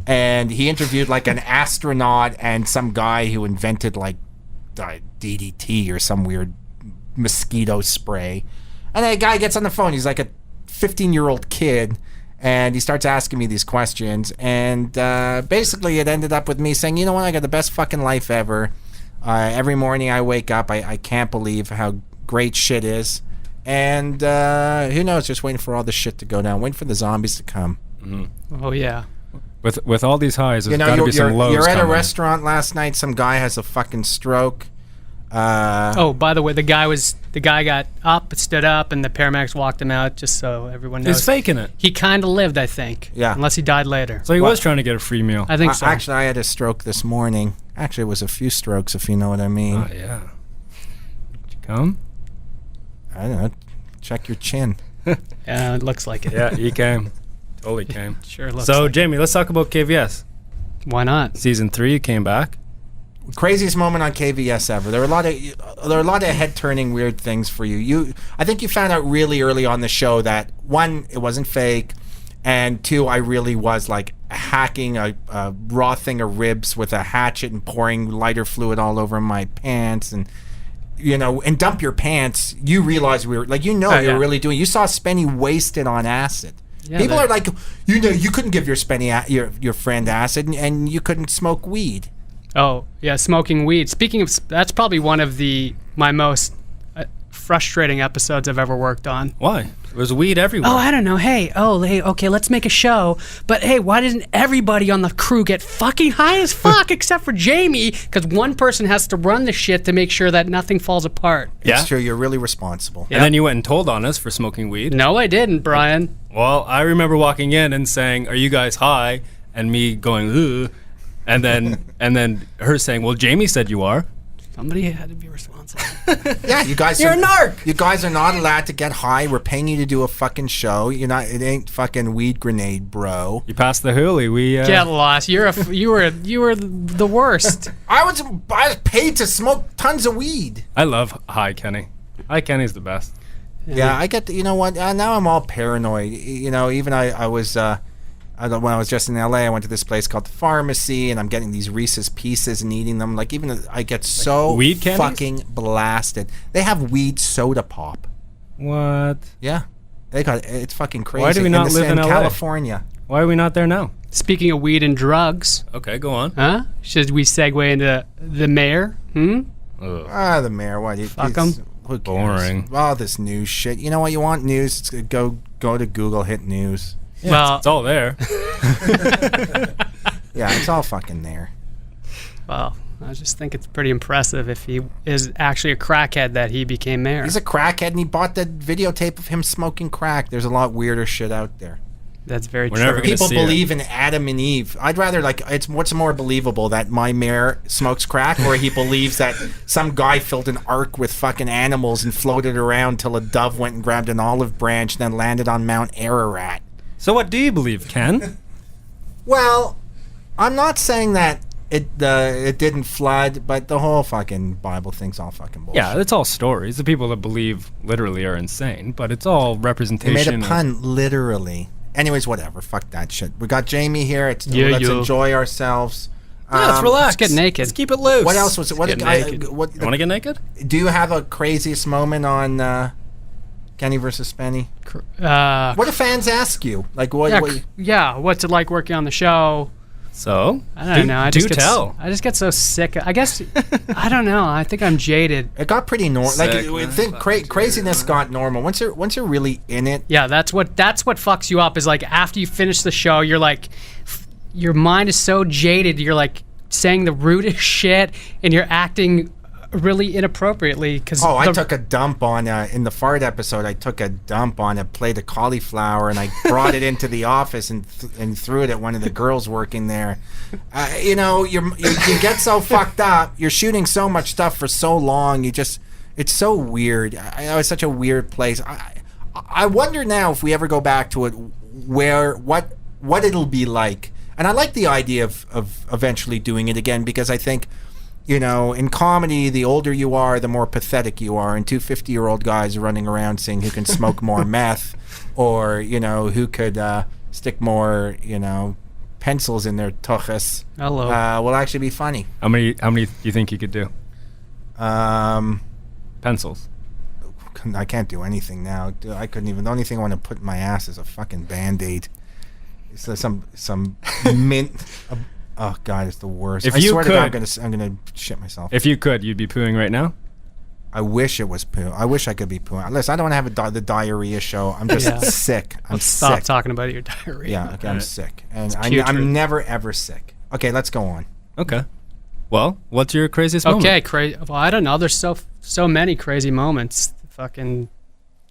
and he interviewed like an astronaut and some guy who invented like DDT or some weird mosquito spray. And the guy gets on the phone. He's like a 15-year-old kid, and he starts asking me these questions. And basically, it ended up with me saying, "You know what? I got the best fucking life ever. Every morning I wake up, I can't believe how great shit is. And who knows? Just waiting for all the shit to go down. Waiting for the zombies to come." Oh yeah. With all these highs, there's You know, got to be some lows you're at a coming. restaurant last night. Some guy has a fucking stroke. Oh, by the way, the guy got up, stood up, and the paramedics walked him out. Just so everyone knows, He's faking it. he kind of lived, I think. Yeah. Unless he died later. So he What? was trying to get a free meal. I think so. Actually, I had a stroke this morning. Actually, it was a few strokes, if you know what I mean. Oh, yeah. Did you come? I don't know. Check your chin. Yeah, it looks like it. Yeah, he came. Totally came. Sure looks. So, like Jamie, let's talk about KVS. why not? Season 3, you came back. Craziest moment on KVS ever. There were a lot of head turning weird things for you. I think you found out really early on the show that one, it wasn't fake, and two, I really was like hacking a raw thing of ribs with a hatchet and pouring lighter fluid all over my pants and and dump your pants. You realize we were like you yeah. were really doing. You saw Spenny wasted on acid. Yeah, People that- are like, you couldn't give your Spenny your friend acid and you couldn't smoke weed. Oh yeah, smoking weed. Speaking of, that's probably one of my most frustrating episodes I've ever worked on. Why? There was weed everywhere. Oh, I don't know. Hey, okay, let's make a show. But hey, why didn't everybody on the crew get fucking high as fuck except for Jamie? Because one person has to run the shit to make sure that nothing falls apart. Yeah? It's true. You're really responsible. Yeah. And then you went and told on us for smoking weed. No, I didn't, Brian. Well, I remember walking in and saying, "Are you guys high?" And me going, "Ugh." And then her saying, "Well, Jamie said you are." Somebody had to be responsible. Yeah, you guys. You're a narc. You guys are not allowed to get high. We're paying you to do a fucking show. You're not. It ain't fucking weed grenade, bro. You passed the hoolie. We Get lost. You were the worst. I was paid to smoke tons of weed. I love High Kenny. High Kenny's the best. Yeah, I get. You know what? Now I'm all paranoid. Even I was. When I was just in LA, I went to this place called the Pharmacy, and I'm getting these Reese's Pieces and eating them. Like even I get so weed candies? fucking blasted. They have weed soda pop. What? Yeah, they got it's fucking crazy. Why do we not live in LA? California? Why are we not there now? Speaking of weed and drugs, Okay, go on. huh? Should we segue into the mayor? Ugh. The mayor. What? Fuck 'em. Who cares? Boring. All this news shit. You know what? You want news? It's go to Google, hit news. Yeah, Well- it's all there. Yeah, it's all fucking there. Well, I just think it's pretty impressive if he is actually a crackhead that he became mayor. He's a crackhead, and he bought the videotape of him smoking crack. There's a lot weirder shit out there. That's very We're never true. gonna People see it. believe in Adam and Eve. I'd rather what's more believable, that my mayor smokes crack, or he believes that some guy filled an ark with fucking animals and floated around till a dove went and grabbed an olive branch and then landed on Mount Ararat. So what do you believe, Ken? Well, I'm not saying that it didn't flood, but the whole fucking Bible thing's all fucking bullshit. Yeah, it's all stories. The people that believe literally are insane, but it's all They representation. made a pun, literally. Anyways, whatever. Fuck that shit. We got Jamie here. Let's Yeah. enjoy ourselves. Let's relax. Let's get naked. Let's keep it loose. What else was it? What Get did naked. You want to get naked? do you have a craziest moment on Kenny versus Spenny? What do fans ask you? Like what? What's it like working on the show? So I don't know. I just tell. I just get so sick. I guess I don't know. I think I'm jaded. It got pretty normal. Like Sick, I man. think craziness got normal once you're really in it. Yeah, that's what fucks you up. Is like after you finish the show, you're like, your mind is so jaded. You're like saying the rudest shit, and you're acting really inappropriately. Because I took a dump on in the fart episode. I took a dump on a plate of cauliflower, and I brought it into the office and threw it at one of the girls working there. You get so fucked up. You're shooting so much stuff for so long. It's so weird. It's such a weird place. I wonder now if we ever go back to it, what it'll be like. And I like the idea of eventually doing it again, because I think, in comedy, the older you are, the more pathetic you are. And two 50-year-old guys running around saying who can smoke more meth, or, who could stick more, pencils in their tuchus, Hello. will actually be funny. How many do you think you could do? Um, Pencils. I can't do anything now. I couldn't even. The only thing I want to put in my ass is a fucking Band-Aid. It's some mint. Oh God, it's the worst. If I you swear to God, could- I'm gonna shit myself. If you could, you'd be pooing right now. I wish it was poo. I wish I could be pooing. Listen, I don't want to have the diarrhea show. I'm just Yeah. sick. I'm Stop sick. talking about your diarrhea. Yeah, okay, I'm Alright. sick, and putrid. I'm never ever sick. Okay, let's go on. Okay. Well, what's your craziest moment? Okay, crazy. Well, I don't know. There's so many crazy moments. Fucking,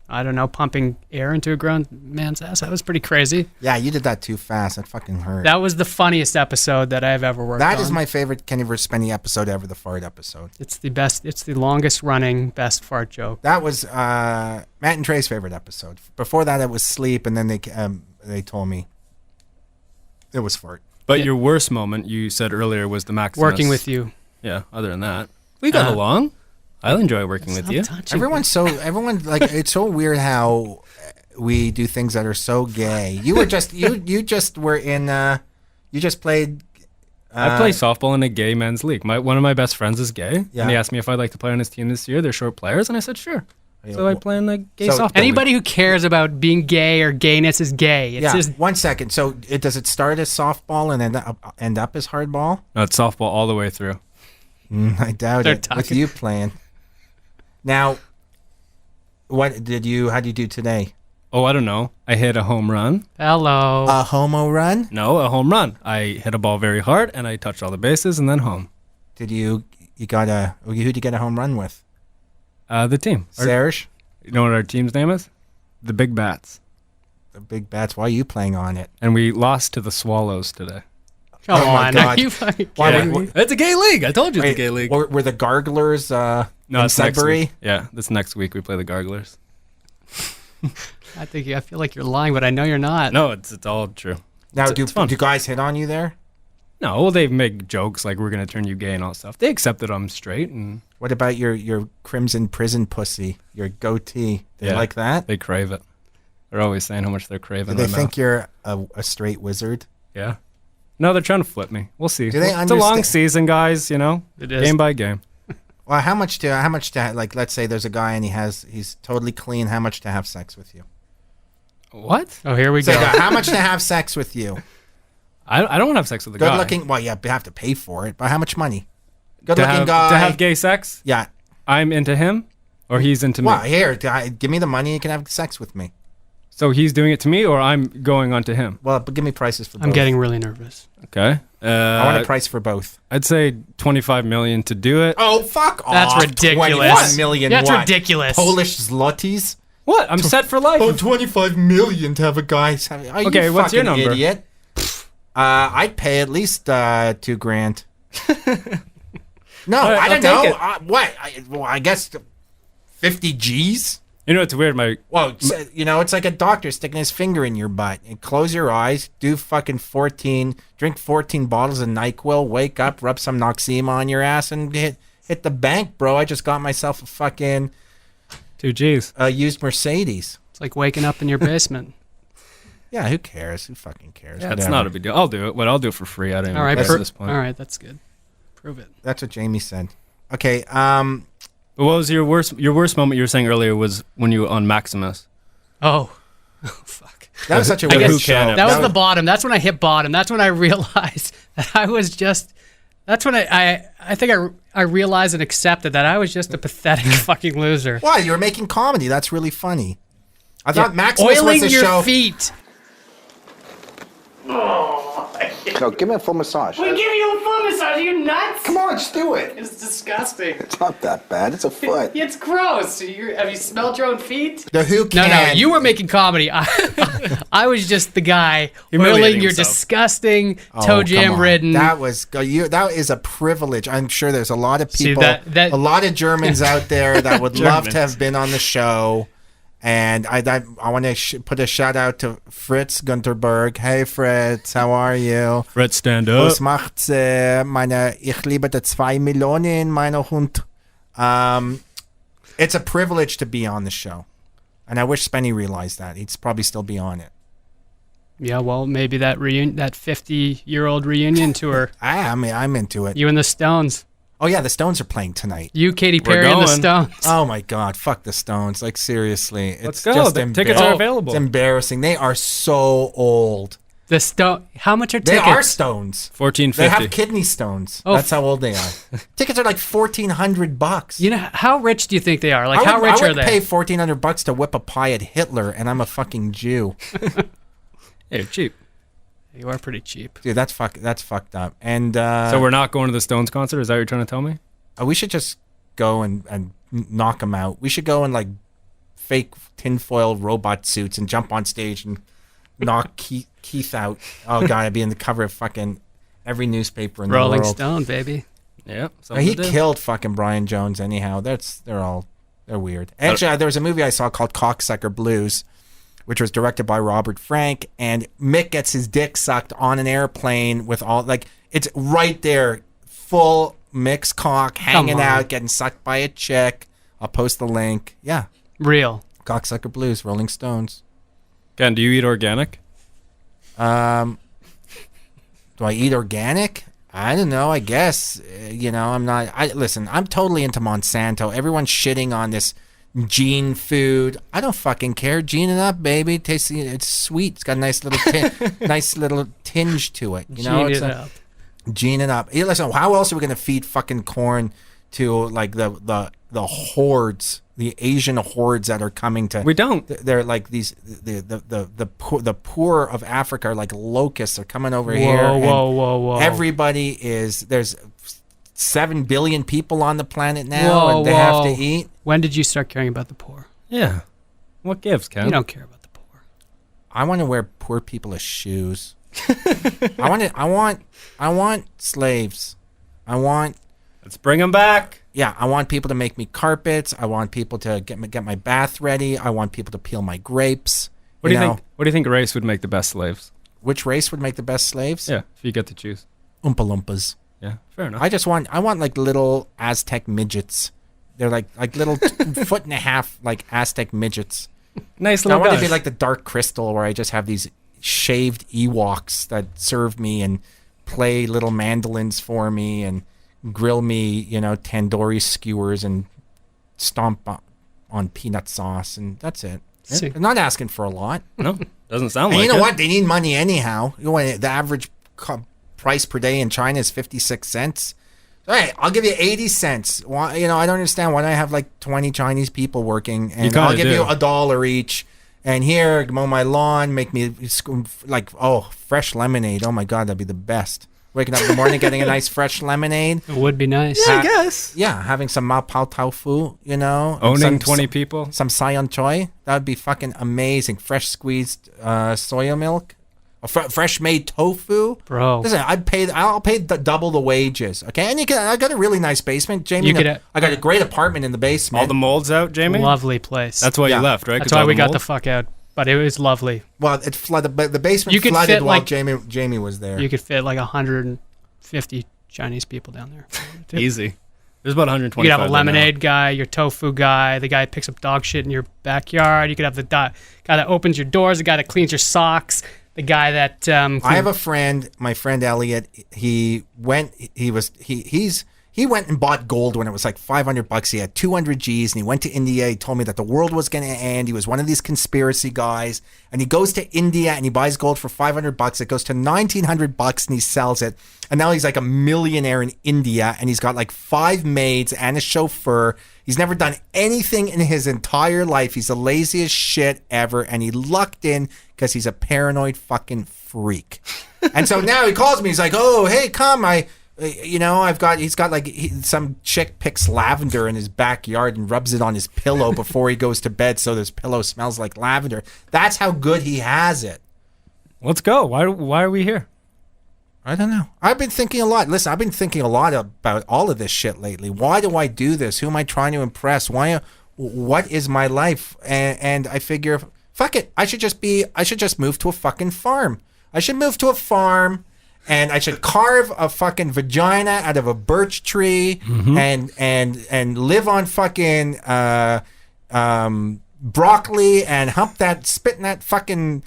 I don't know, pumping air into a grown man's ass. That was pretty crazy. Yeah, you did that too fast. That fucking hurt. That was the funniest episode that I've ever worked on. That is my favorite Kenny vs. Spenny episode ever, the fart episode. It's the best. It's the longest running best fart joke. That was Matt and Trey's favorite episode. Before that, it was sleep, and then they told me it was fart. But your worst moment, you said earlier, was the Maximus. Working with you. Yeah. Other than that, we got along. I enjoy working with you. Everyone like it's so weird how we do things that are so gay. You were just you just were in you just played. I play softball in a gay men's league. One of my best friends is gay, Yeah. and he asked me if I'd like to play on his team this year. They're short players, and I said sure. Yeah, So I play in the gay so softball. Anybody who cares about being gay or gayness is gay. It's Yeah, just 1 second. So does it start as softball and end up as hardball? league. No, it's softball all the way through. I doubt They're it. With talking- you playing. Now, how'd you do today? Oh, I don't know. I hit a home run. hello. A homo run? No, a home run. I hit a ball very hard, and I touched all the bases, and then home. Who'd you get a home run with? The team. Serge? You know what our team's name is? The Big Bats. The Big Bats. Why are you playing on it? And we lost to the Swallows today. Come oh my on. God. Are you fucking Why kidding would- me? It's a gay league. I told you it's Wait, a gay league. Were the Garglers No, in it's next Sudbury? week. Yeah, this next week we play the Garglers. I feel like you're lying, but I know you're not. No, it's all true. Now, It's fun. do guys hit on you there? No, well, they make jokes like we're gonna turn you gay and all stuff. They accept that I'm straight, and What about your crimson prison pussy, your goatee? They Yeah. like that? they crave it. They're always saying how much they're craving. Do they my think mouth. you're a straight wizard? Yeah. No, they're trying to flip me. We'll see. Do they It's a long understand- season, guys. You know, It is. game by game. Well, how much to like? Let's say there's a guy and he's totally clean. How much to have sex with you? What? Oh, here we So, go. how much to have sex with you? I don't want to have sex with a Good guy. looking. Well, yeah, you have to pay for it. But how much money? Good to looking have, guy. to have gay sex. Yeah. I'm into him, or he's into me. Well, here, give me the money. You can have sex with me. So he's doing it to me, or I'm going on to him. Well, but give me prices for both. I'm getting really nervous. Okay. I want a price for both. I'd say 25 million to do it. Oh, fuck off. That's ridiculous. 21 million That's what? ridiculous. Polish zlotys? What? I'm set for life. Oh, 25 million to have a guy. Are Okay, you what's your fucking number? Idiot? I'd pay at least $2,000. No, All right, I don't I'll know. take it. What? I guess 50 G's. You know, it's weird. Well, it's like a doctor sticking his finger in your butt. And close your eyes, do fucking 14, drink 14 bottles of NyQuil, wake up, rub some Noxema on your ass, and hit the bank, bro. I just got myself a fucking 2 G's. Used Mercedes. It's like waking up in your basement. Yeah, who cares? Who fucking cares? Yeah, it's not a big deal. I'll do it. But I'll do it for free. I don't All right, even care at this point. all right, that's good. Prove it. That's what Jamie said. Okay, But what was your worst moment you were saying earlier was when you were on Maximus? Oh fuck. that was such a I weird guess show. that was the bottom. That's when I hit bottom. That's when I realized that I was just. That's when I think I realized and accepted that I was just a pathetic fucking loser. Why? You were making comedy. That's really funny. I thought Maximus Oiling was a your show. feet. No, give me a full massage. We give you a full massage. Are you nuts? Come on, just do it. It's disgusting. It's not that bad. It's a foot. It's gross. Have you smelled your own feet? The who No, can. you were making comedy. I was just the guy Humiliating oiling your himself. disgusting Oh, toe come jam on. ridden. That is a privilege. I'm sure there's a lot of people, that- a lot of Germans out there that would love to have been on the show. And I want to put a shout out to Fritz Gunterberg. Hey Fritz, how are you? Fred, stand up. Was macht meine Ich liebe die 2 Millionen, meine Hund. It's a privilege to be on the show. And I wish Spenny realized that. He'd probably still be on it. Yeah, well, maybe that 50-year-old reunion tour. I'm into it. You and the Stones. Oh yeah, the Stones are playing tonight. You, Katy Perry, and the going. Stones. Oh my God, fuck the Stones. Like seriously, it's Let's go. just The tickets are available. It's embarrassing. They are so old. The Stone. How much are They tickets? are stones. They $14.50. have kidney stones. Oh, That's how old they are. Tickets are like $1,400. You know, how rich do you think they are? Like, I how rich I are would they? pay $1,400 to whip a pie at Hitler, and I'm a fucking Jew. Hey, cheap. You are pretty cheap. Dude, that's fucked up. And So we're not going to the Stones concert? Is that what you're trying to tell me? we should just go and knock them out. We should go in like fake tinfoil robot suits and jump on stage and knock Keith out. Oh God, I'd be in the cover of fucking every newspaper in Rolling the world. Stone, baby. Yeah. He killed fucking Brian Jones anyhow. They're weird. Actually, there was a movie I saw called Cocksucker Blues, which was directed by Robert Frank, and Mick gets his dick sucked on an airplane with all it's right there, full Mick's cock hanging on. out, getting sucked by a chick. I'll post the link. Yeah, Real. Cocksucker Blues, Rolling Stones. Ken, do you eat organic? Do I eat organic? I don't know. I guess I'm not. Listen. I'm totally into Monsanto. Everyone's shitting on this Gene food. I don't fucking care. Gene it up, baby. Tasting it's sweet. It's got a nice little tinge to it. You know, Gene it's it up. Gene it up. Hey, listen, how else are we gonna feed fucking corn to like the hordes, the Asian hordes that are coming to? We don't. They're like these the poor of Africa are like locusts. They're coming over here. and Whoa. Everybody there's 7 billion people on the planet now, Whoa, and they have whoa. to eat. When did you start caring about the poor? Yeah. What gives, Ken? You don't care about the poor. I want to wear poor people as shoes. I want slaves. Let's bring them back. Yeah, I want people to make me carpets. I want people to get my bath ready. I want people to peel my grapes. What do you think race would make the best slaves? Which race would make the best slaves? Yeah, if you get to choose. Oompa Loompas. Yeah, fair enough. I want like little Aztec midgets. They're like little foot and a half like Aztec midgets. Nice I little want guys. to be like the Dark Crystal, where I just have these shaved Ewoks that serve me and play little mandolins for me and grill me, tandoori skewers and stomp on peanut sauce, and that's it. See. I'm not asking for a lot. No, doesn't sound And like you know it. what? They need money anyhow. The average price per day in China is 56 cents. All right, I'll give you 80 cents. Why, I don't understand why do I have like 20 Chinese people working, and kinda I'll give do. you $1 each. And here, mow my lawn, make me fresh lemonade. Oh my God, that'd be the best. Waking up in the morning, getting a nice fresh lemonade. It would be nice. I guess. Yeah, having some ma pao tofu, and Owning 20 people. some sayon choy. That would be fucking amazing. Fresh squeezed soya milk. fresh made tofu. Bro. Listen, I'll pay double the wages. Okay, and I got a really nice basement, Jamie. I got a great apartment in the basement. All the mold's out, Jamie. Lovely place. That's why you left, right? That's why we got the fuck out. But it was lovely. Well, it flooded, but the basement flooded while Jamie was there. You could fit like 150 Chinese people down there. Easy. There's about 125. You could have a lemonade guy, your tofu guy, the guy that picks up dog shit in your backyard. You could have the guy that opens your doors, the guy that cleans your socks, the guy that. I have a friend, my friend Elliot. He went and bought gold when it was like $500. He had 200 G's, and he went to India. He told me that the world was going to end. He was one of these conspiracy guys, and he goes to India and he buys gold for $500. It goes to $1,900, and he sells it. And now he's like a millionaire in India, and he's got like 5 maids and a chauffeur. He's never done anything in his entire life. He's the laziest shit ever, and he lucked in because he's a paranoid fucking freak. And so now he calls me. He's like, "Oh, hey, come, he's got like some chick picks lavender in his backyard and rubs it on his pillow before he goes to bed, so this pillow smells like lavender." That's how good he has it. Let's go. Why are we here? I don't know. I've been thinking a lot. Listen, I've been thinking a lot about all of this shit lately. Why do I do this? Who am I trying to impress? What is my life? And I figure, fuck it. I should just move to a fucking farm. I should move to a farm, and I should carve a fucking vagina out of a birch tree, and live on fucking broccoli and spit in that fucking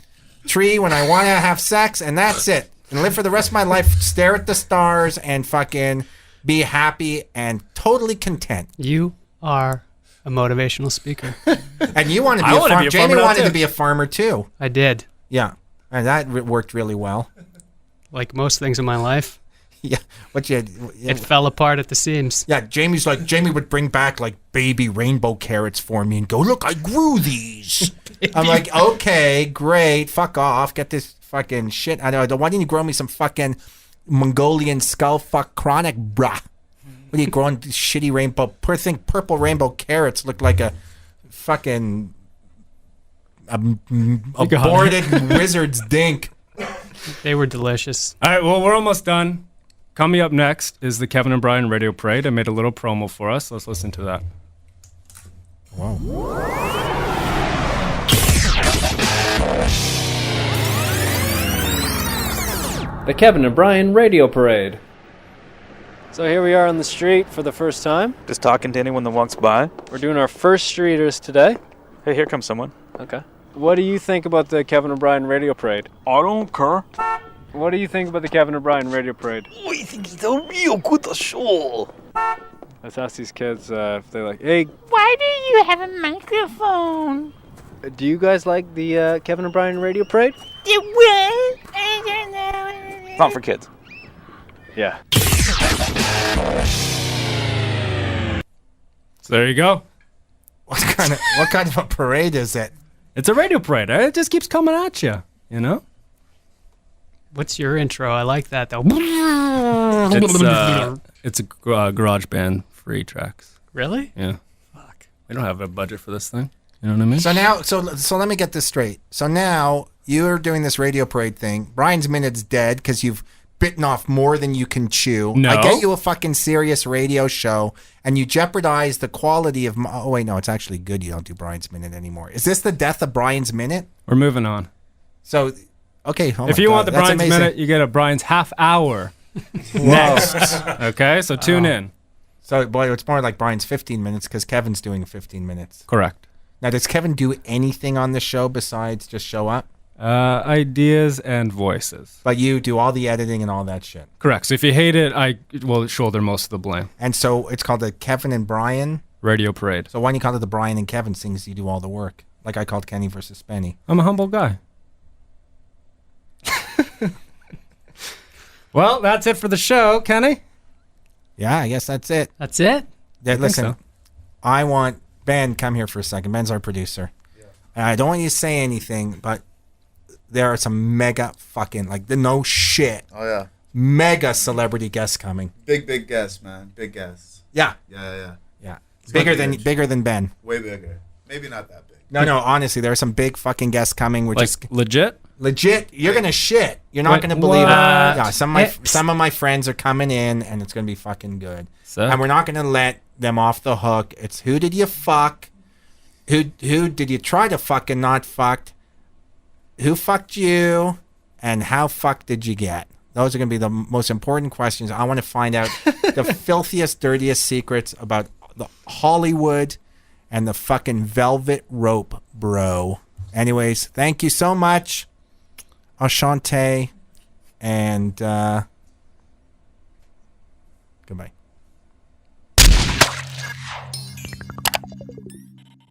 tree when I want to have sex, and that's it. And live for the rest of my life, stare at the stars, and fucking be happy and totally content. You are a motivational speaker. And you want to be a farmer. Jamie wanted to be a farmer too. I did. Yeah, and that worked really well. Like most things in my life. Yeah, it fell apart at the seams. Yeah, Jamie would bring back like baby rainbow carrots for me and go, "Look, I grew these." I'm like, "Okay, great, fuck off, get this fucking shit. I know. Why didn't you grow me some fucking Mongolian skull fuck chronic, brah? What are you growing shitty rainbow? Poor thing, purple rainbow carrots look like a fucking aborted wizard's dink." They were delicious. All right, well, we're almost done. Coming up next is the Kevin and Brian Radio Parade. I made a little promo for us. Let's listen to that. Wow. The Kevin and Brian Radio Parade. So here we are on the street for the first time. Just talking to anyone that walks by. We're doing our first streeters today. Hey, here comes someone. Okay. What do you think about the Kevin and Brian Radio Parade? I don't care. What do you think about the Kevin and Brian Radio Parade? I think it's a real good show. Let's ask these kids if they like, hey, why do you have a microphone? Do you guys like the Kevin and Brian Radio Parade? What? I don't know. It's not for kids. Yeah. So there you go. What kind of a parade is it? It's a radio parade. It just keeps coming at you, you know? What's your intro? I like that, though. It's a garage band free tracks. Really? Yeah. Fuck. We don't have a budget for this thing. You know what I mean? So now, so let me get this straight. So now you're doing this radio parade thing. Brian's Minute's dead because you've bitten off more than you can chew. No. I get you a fucking serious radio show, and you jeopardize the quality of. Oh wait, no, it's actually good. You don't do Brian's Minute anymore. Is this the death of Brian's Minute? We're moving on. So, okay. Oh if you want the Brian's Minute, you get a Brian's half hour. Next. Okay, so tune in. So, boy, it's more like Brian's 15 minutes because Kevin's doing 15 minutes. Correct. Now, does Kevin do anything on the show besides just show up? Ideas and voices. But you do all the editing and all that shit. Correct. So if you hate it, I will shoulder most of the blame. And so it's called the Kevin and Brian Radio Parade. So why don't you call it the Brian and Kevin things? You do all the work, like I called Kenny versus Spenny. I'm a humble guy. Well, that's it for the show, Kenny. Yeah, I guess that's it. That's it? Yeah, listen, so. I want Ben, come here for a second. Ben's our producer. Yeah. And I don't want you to say anything, but there are some mega fucking, like, no shit. Oh, yeah. Mega celebrity guests coming. Big guests, man. Big guests. Yeah. Yeah. Bigger than Ben. Way bigger. Maybe not that big. No, honestly, there are some big fucking guests coming. We're like just legit? Legit, you're gonna shit. You're not Wait, gonna believe it. what? Yeah, some of my friends are coming in, and it's gonna be fucking good. So? And we're not gonna let them off the hook. It's who did you fuck? Who did you try to fuck and not fucked? Who fucked you? And how fucked did you get? Those are gonna be the most important questions. I want to find out the filthiest, dirtiest secrets about the Hollywood and the fucking velvet rope, bro. Anyways, thank you so much. Ashante, and goodbye.